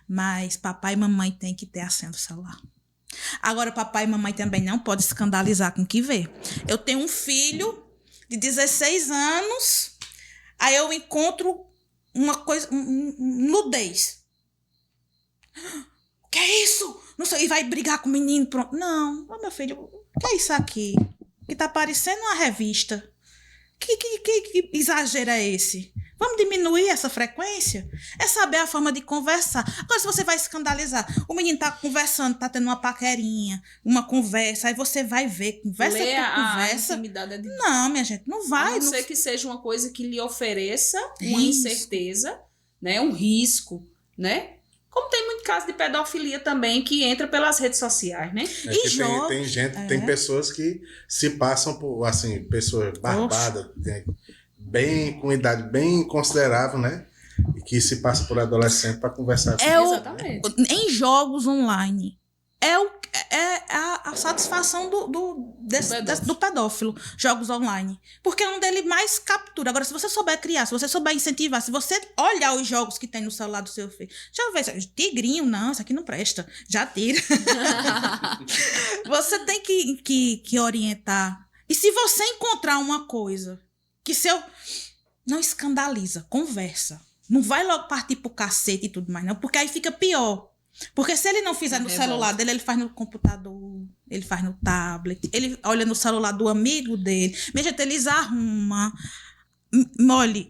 Mas papai e mamãe têm que ter a senha do celular. Agora, papai e mamãe também não podem escandalizar com o que vê. Eu tenho um filho de 16 anos, aí eu encontro uma coisa, nudez. O que é isso? Não sei, e vai brigar com o menino, pronto. Não, meu filho, o que é isso aqui? Que tá parecendo uma revista. Que exagero é esse? Vamos diminuir essa frequência? É saber a forma de conversar. Agora, se você vai escandalizar, o menino tá conversando, tá tendo uma paquerinha, uma conversa, aí você vai ver, conversa por conversa. A intimidade é de... Não, minha gente, não vai. A não ser que seja uma coisa que lhe ofereça uma incerteza, né? Um risco, né? Como tem muito caso de pedofilia também que entra pelas redes sociais, né? Tem pessoas que se passam por, assim, pessoas barbadas, bem, com idade bem considerável, né? E que se passam por adolescente para conversar com Exatamente. Em jogos online. É a satisfação do pedófilo, jogos online. Porque é onde ele mais captura. Agora, se você souber criar, se você souber incentivar, se você olhar os jogos que tem no celular do seu filho, já vê, tigrinho, não, isso aqui não presta, já tira. Você tem que orientar. E se você encontrar uma coisa que não escandaliza, conversa. Não vai logo partir pro cacete e tudo mais, não, porque aí fica pior. Porque se ele não fizer no celular dele, ele faz no computador, ele faz no tablet, ele olha no celular do amigo dele. Minha gente, eles arrumam. Olha,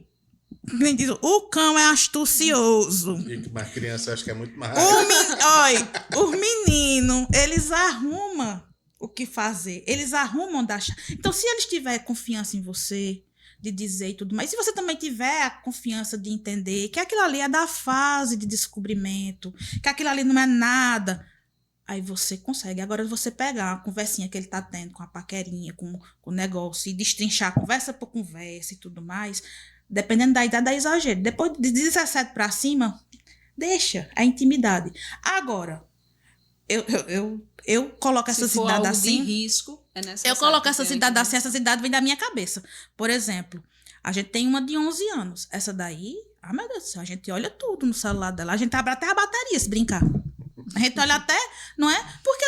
o cão é astucioso. E uma criança acha que é muito mais. Olha, os meninos, eles arrumam o que fazer. Eles arrumam da chave. Então, se eles tiverem confiança em você, de dizer e tudo mais. Se você também tiver a confiança de entender que aquilo ali é da fase de descobrimento, que aquilo ali não é nada, aí você consegue. Agora, você pegar a conversinha que ele tá tendo com a paquerinha, com o negócio, e destrinchar conversa por conversa e tudo mais, dependendo da idade, dá exagero. Depois de 17 para cima, deixa a intimidade. Agora, eu coloco essa cidade assim. De risco, é necessário. Eu coloco essa cidade assim, essa cidade vem da minha cabeça. Por exemplo, a gente tem uma de 11 anos. Essa daí, meu Deus do céu, a gente olha tudo no celular dela. A gente abre até a bateria, se brincar. A gente olha até, não é? Porque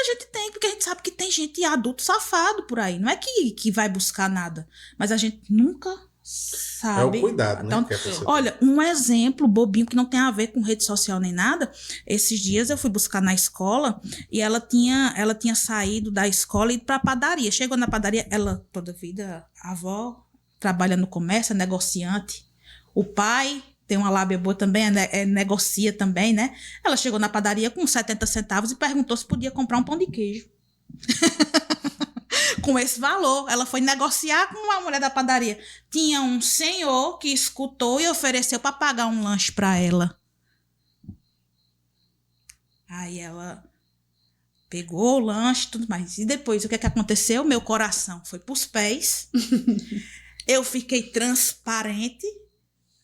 a gente sabe que tem gente adulto safado por aí. Não é que vai buscar nada. Mas a gente nunca sabe. É o cuidado, então, né? Que a pessoa olha, um exemplo bobinho que não tem a ver com rede social nem nada. Esses dias eu fui buscar na escola e ela tinha saído da escola e ido pra padaria. Chegou na padaria, ela toda vida, a avó trabalha no comércio, é negociante. O pai tem uma lábia boa também, negocia também, né? Ela chegou na padaria com 70 centavos e perguntou se podia comprar um pão de queijo. Com esse valor. Ela foi negociar com uma mulher da padaria. Tinha um senhor que escutou e ofereceu para pagar um lanche para ela. Aí ela pegou o lanche e tudo mais. E depois, o que aconteceu? Meu coração foi pros pés. Eu fiquei transparente.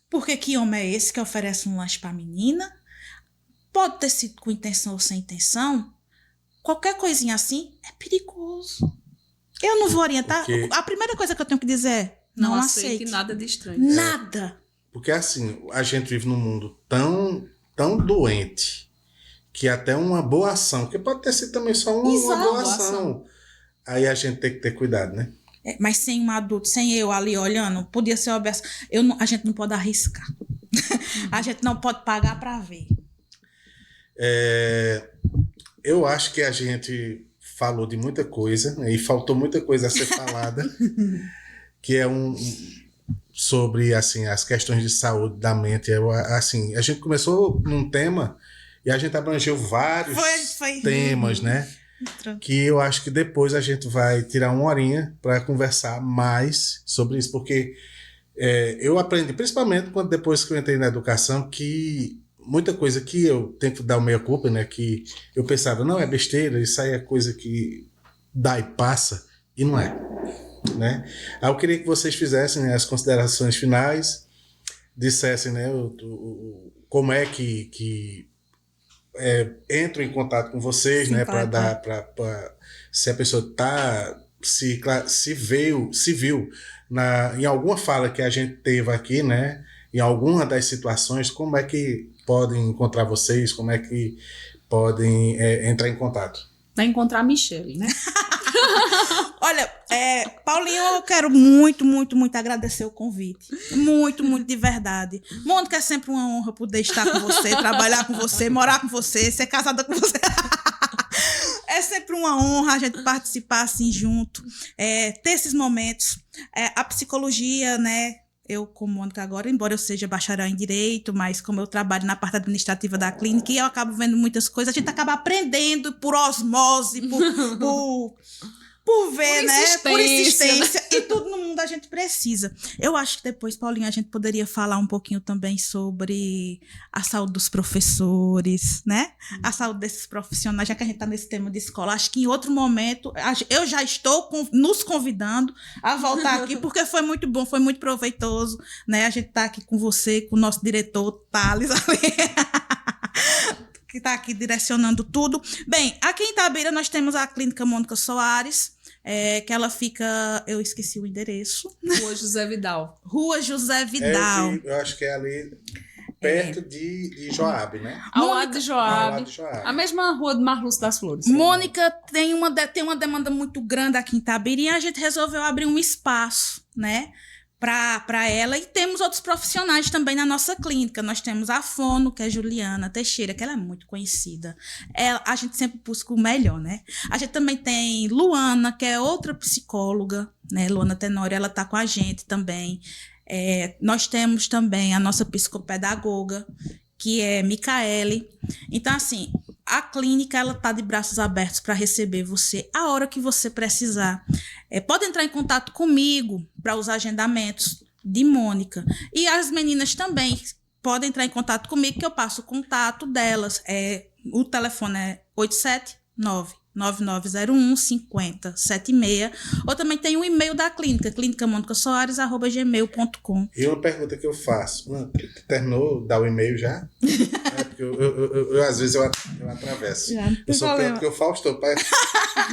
Porque que homem é esse que oferece um lanche para a menina? Pode ter sido com intenção ou sem intenção. Qualquer coisinha assim é perigoso. Eu não vou orientar. Porque... A primeira coisa que eu tenho que dizer é não aceite nada de estranho. Nada. Porque assim, a gente vive num mundo tão doente que até uma boa ação, que pode ter sido também só uma boa ação. Aí a gente tem que ter cuidado, né? Mas sem um adulto, sem eu ali olhando, podia ser objeto. A gente não pode arriscar. A gente não pode pagar para ver. Eu acho que a gente falou de muita coisa, né, e faltou muita coisa a ser falada, que é sobre assim, as questões de saúde da mente. Assim, a gente começou num tema e a gente abrangeu vários temas, né? Que eu acho que depois a gente vai tirar uma horinha para conversar mais sobre isso, porque eu aprendi, principalmente depois que eu entrei na educação, que muita coisa que eu tenho que dar o meia-culpa, né? Que eu pensava, não, é besteira, isso aí é coisa que dá e passa, e não é, né? Aí eu queria que vocês fizessem, né, as considerações finais, dissessem, né, como é que entro em contato com vocês, sim, né, para dar, se a pessoa se viu em alguma fala que a gente teve aqui, né, em alguma das situações, como é que podem encontrar vocês, como é que podem entrar em contato? Vai encontrar a Michele, né? Olha, Paulinho, eu quero muito, muito, muito agradecer o convite. Muito, muito de verdade. Mônica, é sempre uma honra poder estar com você, trabalhar com você, morar com você, ser casada com você. É sempre uma honra a gente participar assim junto, ter esses momentos. A psicologia, né? Eu, como Mônica agora, embora eu seja bacharel em Direito, mas como eu trabalho na parte administrativa da clínica e eu acabo vendo muitas coisas, a gente acaba aprendendo por osmose, por ver, né? Por insistência. E tudo no mundo a gente precisa. Eu acho que depois, Paulinho, a gente poderia falar um pouquinho também sobre a saúde dos professores, né? A saúde desses profissionais, já que a gente está nesse tema de escola. Acho que em outro momento, eu já estou nos convidando a voltar aqui, porque foi muito bom, foi muito proveitoso, né? A gente está aqui com você, com o nosso diretor, Thales, ali. Que está aqui direcionando tudo. Bem, aqui em Itabira nós temos a Clínica Mônica Soares, que ela fica... Eu esqueci o endereço. Rua José Vidal. Rua José Vidal. Eu acho que é ali perto de Joab, né? Ao lado de Joab. A mesma rua de Marlúcio das Flores. Mônica tem uma demanda muito grande aqui em Itabira e a gente resolveu abrir um espaço, né? Para ela, e temos outros profissionais também na nossa clínica. Nós temos a fono, que é Juliana Teixeira, que ela é muito conhecida. A gente sempre busca o melhor, né? A gente também tem Luana, que é outra psicóloga, né? Luana Tenório, ela está com a gente também. Nós temos também a nossa psicopedagoga, que é Micaele. Então, assim, a clínica ela está de braços abertos para receber você a hora que você precisar. Pode entrar em contato comigo para os agendamentos de Mônica. E as meninas também podem entrar em contato comigo, que eu passo o contato delas. O telefone é 879-9901-5076. Ou também tem o e-mail da clínica, clinicaMonicaSoares@gmail.com. E uma pergunta que eu faço. Terminou de dar o e-mail já? Porque eu às vezes eu atravesso. Eu sou pior que o Fausto para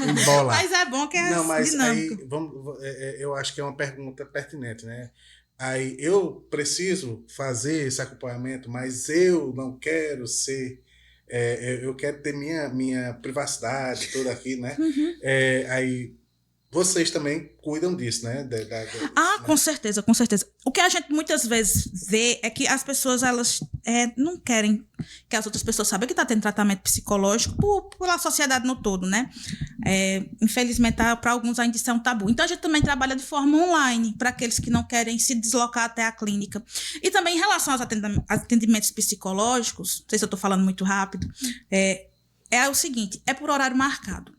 embolar. Mas é bom que é dinâmico. Aí, eu acho que é uma pergunta pertinente, né? Aí eu preciso fazer esse acompanhamento, mas eu não quero ser... eu quero ter minha privacidade toda aqui, né? Uhum. Aí vocês também cuidam disso, né? Com certeza, com certeza. O que a gente muitas vezes vê é que as pessoas, elas não querem que as outras pessoas saibam que está tendo tratamento psicológico pela sociedade no todo, né? Infelizmente, para alguns ainda isso é um tabu. Então, a gente também trabalha de forma online, para aqueles que não querem se deslocar até a clínica. E também em relação aos atendimentos psicológicos, não sei se eu estou falando muito rápido, é o seguinte, é por horário marcado.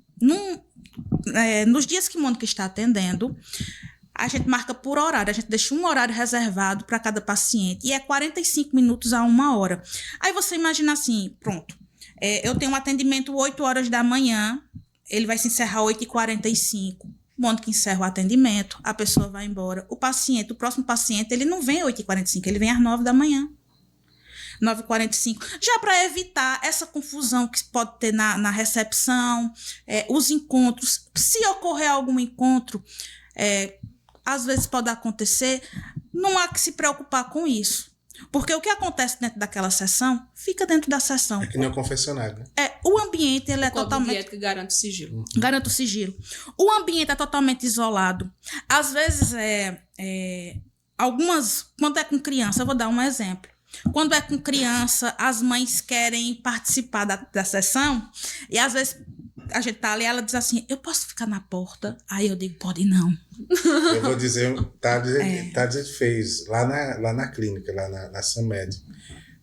Nos dias que Mônica está atendendo, a gente marca por horário, a gente deixa um horário reservado para cada paciente, e é 45 minutos a 1 hora. Aí você imagina assim, pronto, eu tenho um atendimento 8 horas da manhã, ele vai se encerrar 8h45. Mônica encerra o atendimento, a pessoa vai embora. O próximo paciente, ele não vem às 8h45, ele vem às 9 da manhã. 9h45, já para evitar essa confusão que pode ter na recepção, os encontros. Se ocorrer algum encontro, às vezes pode acontecer, não há que se preocupar com isso. Porque o que acontece dentro daquela sessão, fica dentro da sessão. É que nem o confessionário, né? O ambiente, ele é Código totalmente... de ética garante o sigilo. Garante o sigilo. O ambiente é totalmente isolado. Às vezes, quando é com criança, eu vou dar um exemplo. Quando é com criança, as mães querem participar da sessão, e às vezes a gente tá ali, ela diz assim, eu posso ficar na porta? Aí eu digo, pode não. Eu vou dizer, Thales fez lá na clínica, lá na Samed.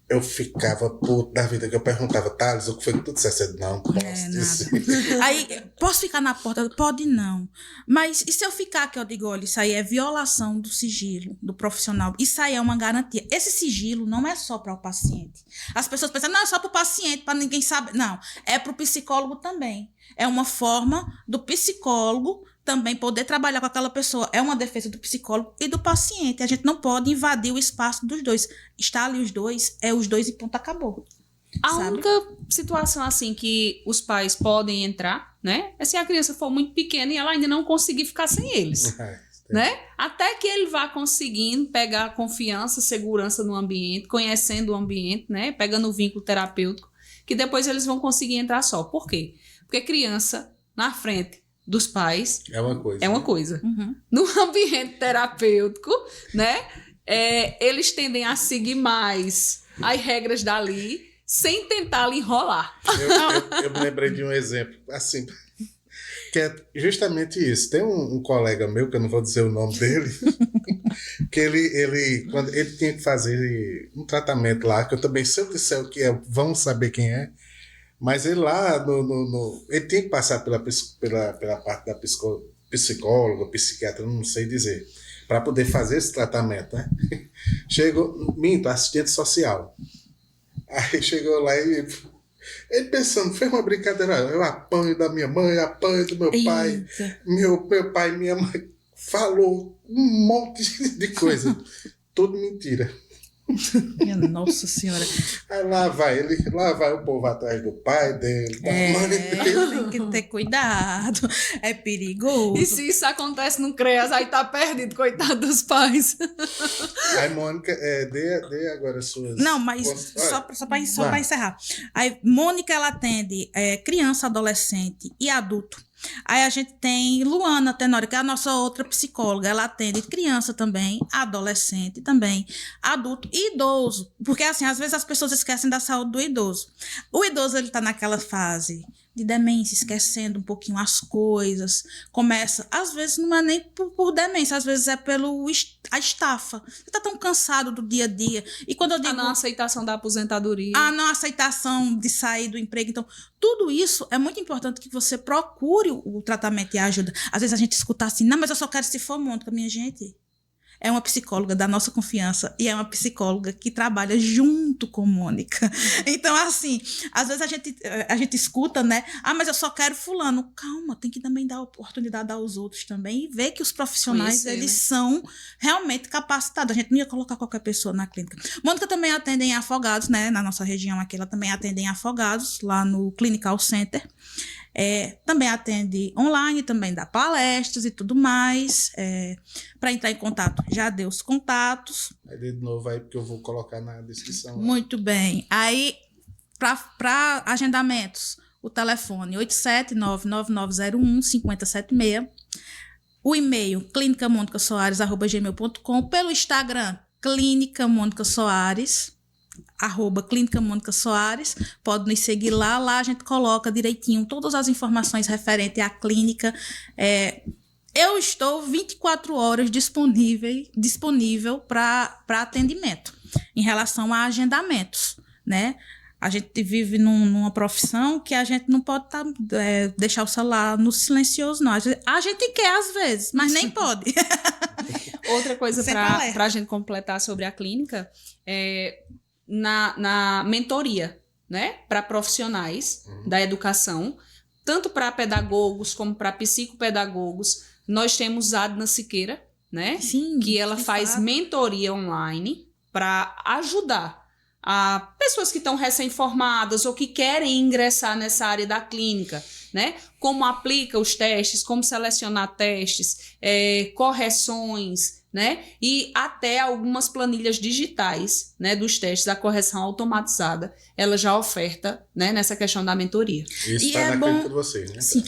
Eu ficava puto da vida, que eu perguntava, Thales, o que foi que tu disseste? Eu não posso dizer. Aí, posso ficar na porta? Pode não. Mas e se eu ficar, que eu digo, olha, isso aí é violação do sigilo do profissional. Isso aí é uma garantia. Esse sigilo não é só para o paciente. As pessoas pensam, não, é só para o paciente, para ninguém saber. Não, é para o psicólogo também. É uma forma do psicólogo também poder trabalhar com aquela pessoa. É uma defesa do psicólogo e do paciente. A gente não pode invadir o espaço dos dois. Está ali os dois e ponto, acabou. A única situação assim que os pais podem entrar, né? É se a criança for muito pequena e ela ainda não conseguir ficar sem eles. Né? Até que ele vá conseguindo pegar confiança, segurança no ambiente, conhecendo o ambiente, né? Pegando o vínculo terapêutico, que depois eles vão conseguir entrar só. Por quê? Porque criança na frente dos pais é uma coisa. É uma coisa. Uhum. No ambiente terapêutico, né? Eles tendem a seguir mais as regras dali, sem tentar lhe enrolar. Eu me lembrei de um exemplo, assim, que é justamente isso. Tem um colega meu, que eu não vou dizer o nome dele, que ele quando ele tinha que fazer um tratamento lá, que eu também, se eu disser o que é, vão saber quem é. Mas ele lá, ele tinha que passar pela parte da psicóloga, psiquiatra, não sei dizer, para poder fazer esse tratamento, né? Chegou, assistente social. Aí chegou lá e ele pensando, fez uma brincadeira, eu apanho da minha mãe, apanho do meu pai, meu pai e minha mãe falou um monte de coisa, tudo mentira. Minha Nossa Senhora. Aí lá vai o povo atrás do pai dele, da mãe dele. Tem que ter cuidado, é perigoso. E se isso acontece no CREAS, aí tá perdido, coitado dos pais. Aí, Mônica, dê agora suas... Não, mas só para encerrar. Aí, Mônica, ela atende criança, adolescente e adulto. Aí a gente tem Luana Tenório, que é a nossa outra psicóloga. Ela atende criança também, adolescente também, adulto e idoso. Porque, assim, às vezes as pessoas esquecem da saúde do idoso. O idoso, ele tá naquela fase de demência, esquecendo um pouquinho as coisas. Começa, às vezes não é nem por demência, às vezes é a estafa. Você tá tão cansado do dia a dia. E quando eu digo... A não aceitação da aposentadoria. A não aceitação de sair do emprego. Então, tudo isso é muito importante que você procure o tratamento e a ajuda. Às vezes a gente escuta assim, não, mas eu só quero se for Mônica. Minha gente, é uma psicóloga da nossa confiança e é uma psicóloga que trabalha junto com Mônica. Então, assim, às vezes a gente escuta, né? Ah, mas eu só quero fulano. Calma, tem que também dar oportunidade aos outros também e ver que os profissionais, eles são realmente capacitados. A gente não ia colocar qualquer pessoa na clínica. Mônica também atende em Afogados, né? Na nossa região aqui, ela também atende em Afogados, lá no Clinical Center. Também atende online, também dá palestras e tudo mais. Para entrar em contato, já deu os contatos. Aí de novo aí, porque eu vou colocar na descrição. Muito bem. Aí, para agendamentos, o telefone 87999015076. O e-mail clinicamonicasoares@gmail.com. Pelo Instagram, Clínica Mônica Soares. @Clínica Mônica Soares, pode nos seguir lá. Lá a gente coloca direitinho todas as informações referentes à clínica. Eu estou 24 horas disponível para atendimento em relação a agendamentos, né? A gente vive numa profissão que a gente não pode deixar o celular no silencioso, não. A gente quer às vezes, mas nem pode. Outra coisa para a gente completar sobre a clínica é na mentoria, né? Para profissionais da educação, tanto para pedagogos como para psicopedagogos. Nós temos a Adna Siqueira, né? Sim, que ela faz mentoria online para ajudar a pessoas que estão recém-formadas ou que querem ingressar nessa área da clínica, né? Como aplica os testes, como selecionar testes, correções, né? E até algumas planilhas digitais, né? Dos testes, da correção automatizada, ela já oferta, né? Nessa questão da mentoria. Isso está na clínica de vocês, né? Sim.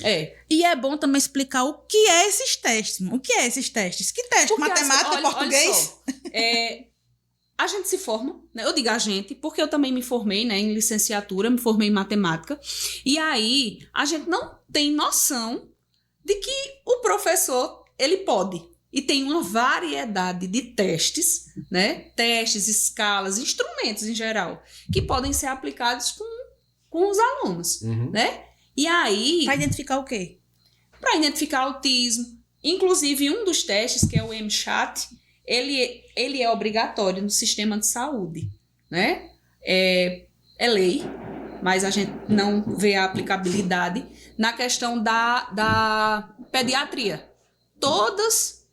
E é bom também explicar o que é esses testes. O que é esses testes? Que teste? Porque matemática, português? A gente se forma, né? Eu digo a gente, porque eu também me formei, né, em licenciatura, me formei em matemática, e aí a gente não tem noção de que o professor, ele pode, e tem uma variedade de testes, né, testes, escalas, instrumentos em geral, que podem ser aplicados com os alunos, né, e aí... Para identificar o quê? Para identificar autismo, inclusive um dos testes, que é o MChat, ele é obrigatório no sistema de saúde, né? É lei, mas a gente não vê a aplicabilidade na questão da pediatria. Todas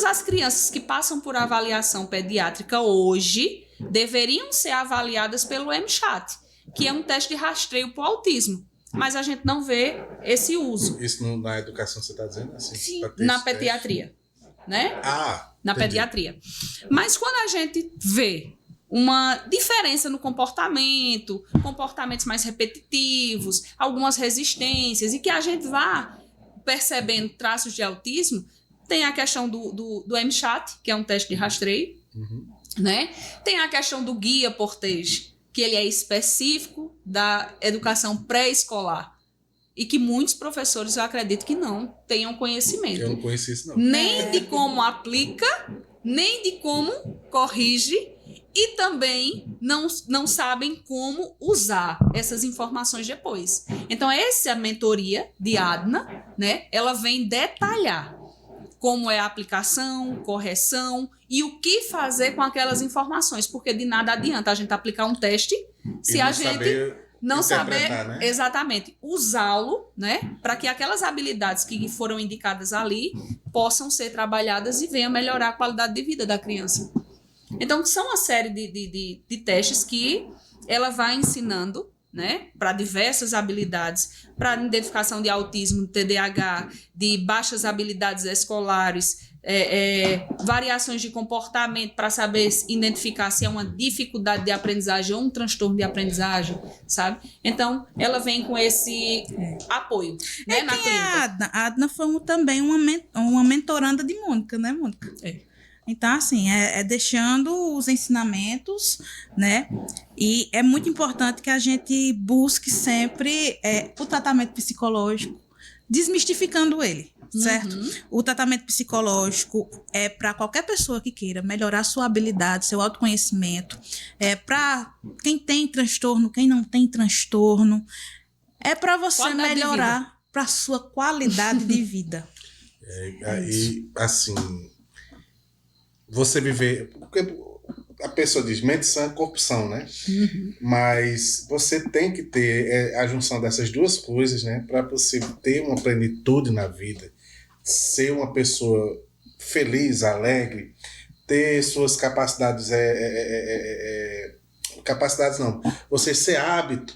as crianças que passam por avaliação pediátrica hoje deveriam ser avaliadas pelo MChat, que é um teste de rastreio para o autismo. Mas a gente não vê esse uso. Isso na educação você está dizendo? Assim, sim, na pediatria, né? Na entendi. pediatria. Mas quando a gente vê uma diferença no comportamento, comportamentos mais repetitivos, algumas resistências, e que a gente vá percebendo traços de autismo, tem a questão do MChat, que é um teste de rastreio, né? Tem a questão do guia Portage, que ele é específico da educação pré-escolar. E que muitos professores, eu acredito que não tenham conhecimento. Eu não conheci isso, não. Nem de como aplica, nem de como corrige, e também não sabem como usar essas informações depois. Então, essa mentoria de Adna, né, ela vem detalhar como é a aplicação, correção e o que fazer com aquelas informações, porque de nada adianta a gente aplicar um teste se a gente não saber, né? Exatamente, usá-lo, né, para que aquelas habilidades que foram indicadas ali possam ser trabalhadas e venham melhorar a qualidade de vida da criança. Então, são uma série de testes que ela vai ensinando, né, para diversas habilidades, para identificação de autismo, TDAH, de baixas habilidades escolares, variações de comportamento para saber identificar se é uma dificuldade de aprendizagem ou um transtorno de aprendizagem, sabe? Então, ela vem com esse apoio, né, na clínica. A Adna foi também uma mentoranda de Mônica, né, Mônica? Então, assim, deixando os ensinamentos, né? E é muito importante que a gente busque sempre o tratamento psicológico, desmistificando ele, certo? O tratamento psicológico é para qualquer pessoa que queira melhorar sua habilidade, seu autoconhecimento, para quem tem transtorno, quem não tem transtorno, é para você qualidade melhorar para sua qualidade de vida. E assim, você viver, porque a pessoa diz mente sã, corpo são, né? Mas você tem que ter a junção dessas duas coisas, né? Para você ter uma plenitude na vida, ser uma pessoa feliz, alegre, ter suas capacidades, capacidades não, você ser hábil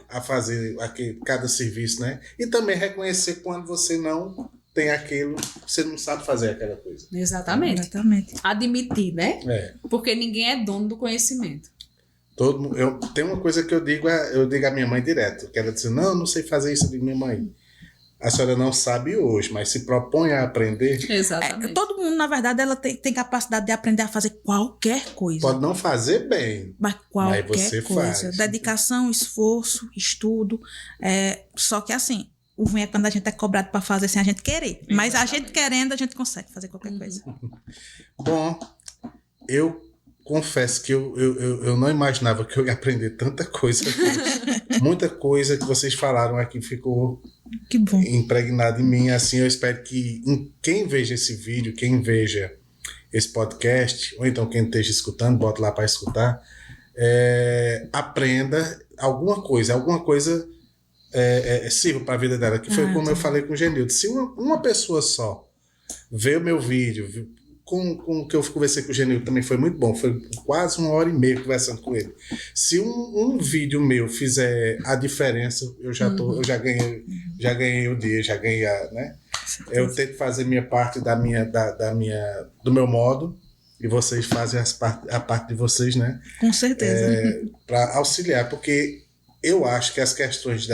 a fazer cada serviço, né? E também reconhecer quando você não tem aquilo, você não sabe fazer aquela coisa. Exatamente. Admitir, né? Porque ninguém é dono do conhecimento. Tem uma coisa que eu digo à minha mãe direto, que ela diz, não sei fazer isso. De minha mãe, a senhora não sabe hoje, mas se propõe a aprender, Exatamente. Todo mundo, na verdade, ela tem capacidade de aprender a fazer qualquer coisa. pode não fazer bem, Mas qualquer você coisa. faz. Dedicação, esforço, estudo. Só que assim, o ruim é quando a gente é cobrado para fazer sem a gente querer. Mas a gente querendo, a gente consegue fazer qualquer coisa. Bom, eu confesso que eu não imaginava que eu ia aprender tanta coisa. Muita coisa que vocês falaram aqui ficou Que bom. impregnada em mim. Assim, eu espero que quem veja esse vídeo, quem veja esse podcast, ou então quem esteja escutando, bota lá para escutar, aprenda alguma coisa sirva para a vida dela, que foi como eu falei com o Genildo. Se uma pessoa só vê o meu vídeo, com o que eu conversei com o Genildo também foi muito bom, foi quase 1h30 conversando com ele. Se um vídeo meu fizer a diferença, eu já ganhei o dia, já ganhei né? Eu tento fazer minha parte do meu modo, e vocês fazem a parte de vocês, né? Com certeza. Para auxiliar, porque eu acho que as questões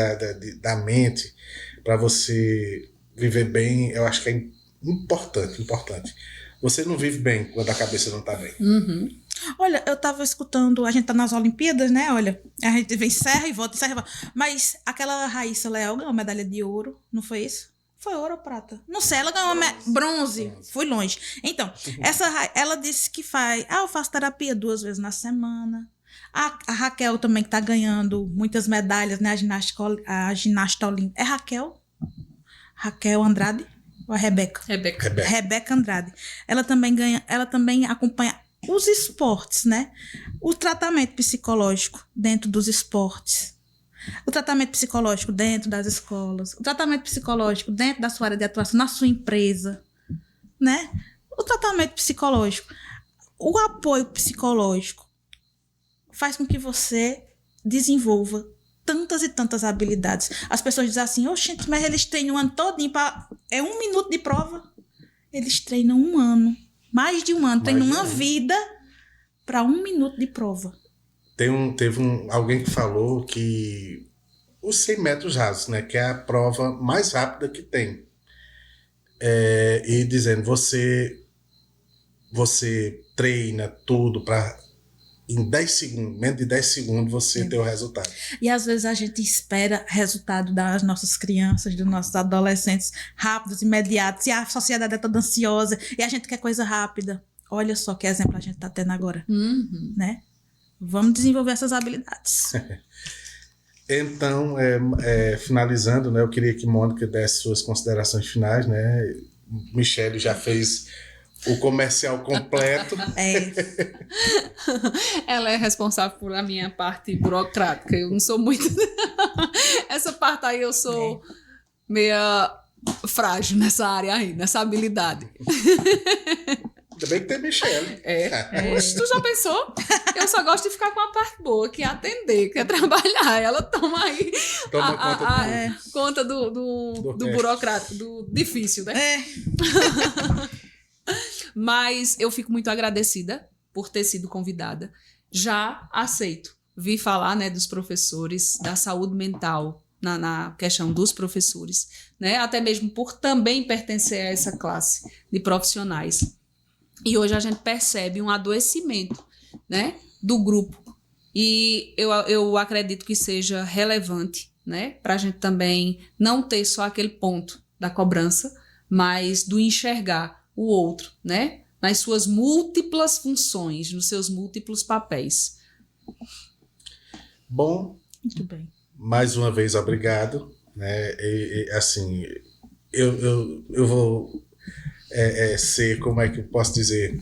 da mente, para você viver bem, eu acho que é importante. Você não vive bem quando a cabeça não está bem. Uhum. Olha, eu tava escutando, a gente tá nas Olimpíadas, né? Olha, a gente vem encerra e volta. Mas aquela Raíssa Leal ganhou medalha de ouro, não foi isso? Foi ouro ou prata? Não sei, ela ganhou bronze. Fui longe. Então, ela disse que eu faço terapia 2 vezes na semana. A Raquel também, que tá ganhando muitas medalhas, né? A ginasta olímpica. É Raquel? Raquel Andrade? Ou a Rebeca? Rebeca Andrade. Ela também acompanha os esportes, né? O tratamento psicológico dentro dos esportes. O tratamento psicológico dentro das escolas. O tratamento psicológico dentro da sua área de atuação, na sua empresa, né? O tratamento psicológico. O apoio psicológico faz com que você desenvolva tantas e tantas habilidades. As pessoas dizem assim, oxente, mas eles treinam o ano todinho para... É 1 minuto de prova. Eles treinam 1 ano. Mais de 1 ano. Treinam uma vida para 1 minuto de prova. Teve alguém que falou que os 100 metros rasos, né, que é a prova mais rápida que tem. E dizendo, você treina tudo para... Em 10 segundos, menos de 10 segundos, você ter o resultado. E às vezes a gente espera resultado das nossas crianças, dos nossos adolescentes rápidos, imediatos, e a sociedade é toda ansiosa, e a gente quer coisa rápida. Olha só que exemplo a gente está tendo agora. Uhum. Né? Vamos desenvolver essas habilidades. Então, finalizando, né, eu queria que Mônica desse suas considerações finais, né? Michele já fez o comercial completo. Ela é responsável por a minha parte burocrática. Eu não sou muito... Essa parte aí eu sou meia frágil nessa área aí, nessa habilidade. Ainda bem que tem Michele. Oxe, tu já pensou? Eu só gosto de ficar com a parte boa, que é atender, que é trabalhar. Ela toma aí conta do burocrático, do difícil, né? Mas eu fico muito agradecida por ter sido convidada. Já aceito vir falar, né, dos professores, da saúde mental na questão dos professores, né? Até mesmo por também pertencer a essa classe de profissionais. E hoje a gente percebe um adoecimento, né, do grupo. E eu acredito que seja relevante, né, para a gente também não ter só aquele ponto da cobrança, mas do enxergar o outro, né? Nas suas múltiplas funções, nos seus múltiplos papéis. Bom, Muito bem. Mais uma vez, obrigado. Né? Assim, eu vou ser, como é que eu posso dizer?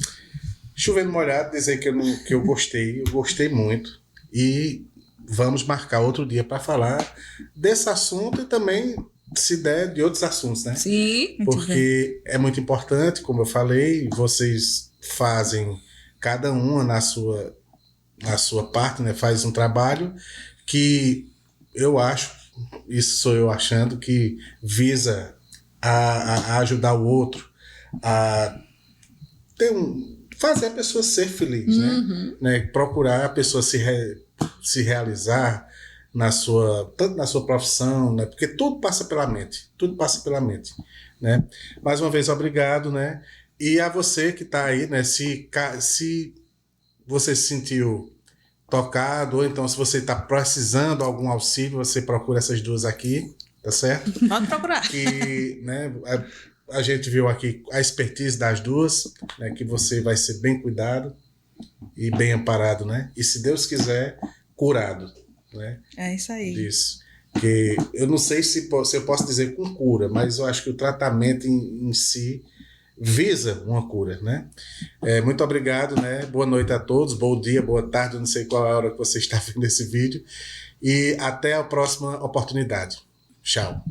Chovendo molhado, dizer que eu gostei muito. E vamos marcar outro dia para falar desse assunto e também, se der, de outros assuntos, né? Sim. Porque é muito importante, como eu falei, vocês fazem cada uma na sua parte, né? Faz um trabalho que eu acho, isso sou eu achando, que visa a ajudar o outro, a fazer a pessoa ser feliz, né? Procurar a pessoa se realizar, tanto na sua profissão, né? Porque tudo passa pela mente, né? Mais uma vez, obrigado, né? E a você que está aí, né? Se você se sentiu tocado, ou então se você está precisando de algum auxílio, você procura essas duas aqui, tá certo? Pode procurar. Que, né, a gente viu aqui a expertise das duas, né, que você vai ser bem cuidado e bem amparado, né? E se Deus quiser, curado, né? É isso aí. Disso. Que eu não sei se eu posso dizer com cura, mas eu acho que o tratamento em si visa uma cura, né? Muito obrigado, né? Boa noite a todos, bom dia, boa tarde, eu não sei qual é a hora que você está vendo esse vídeo, e até a próxima oportunidade. Tchau.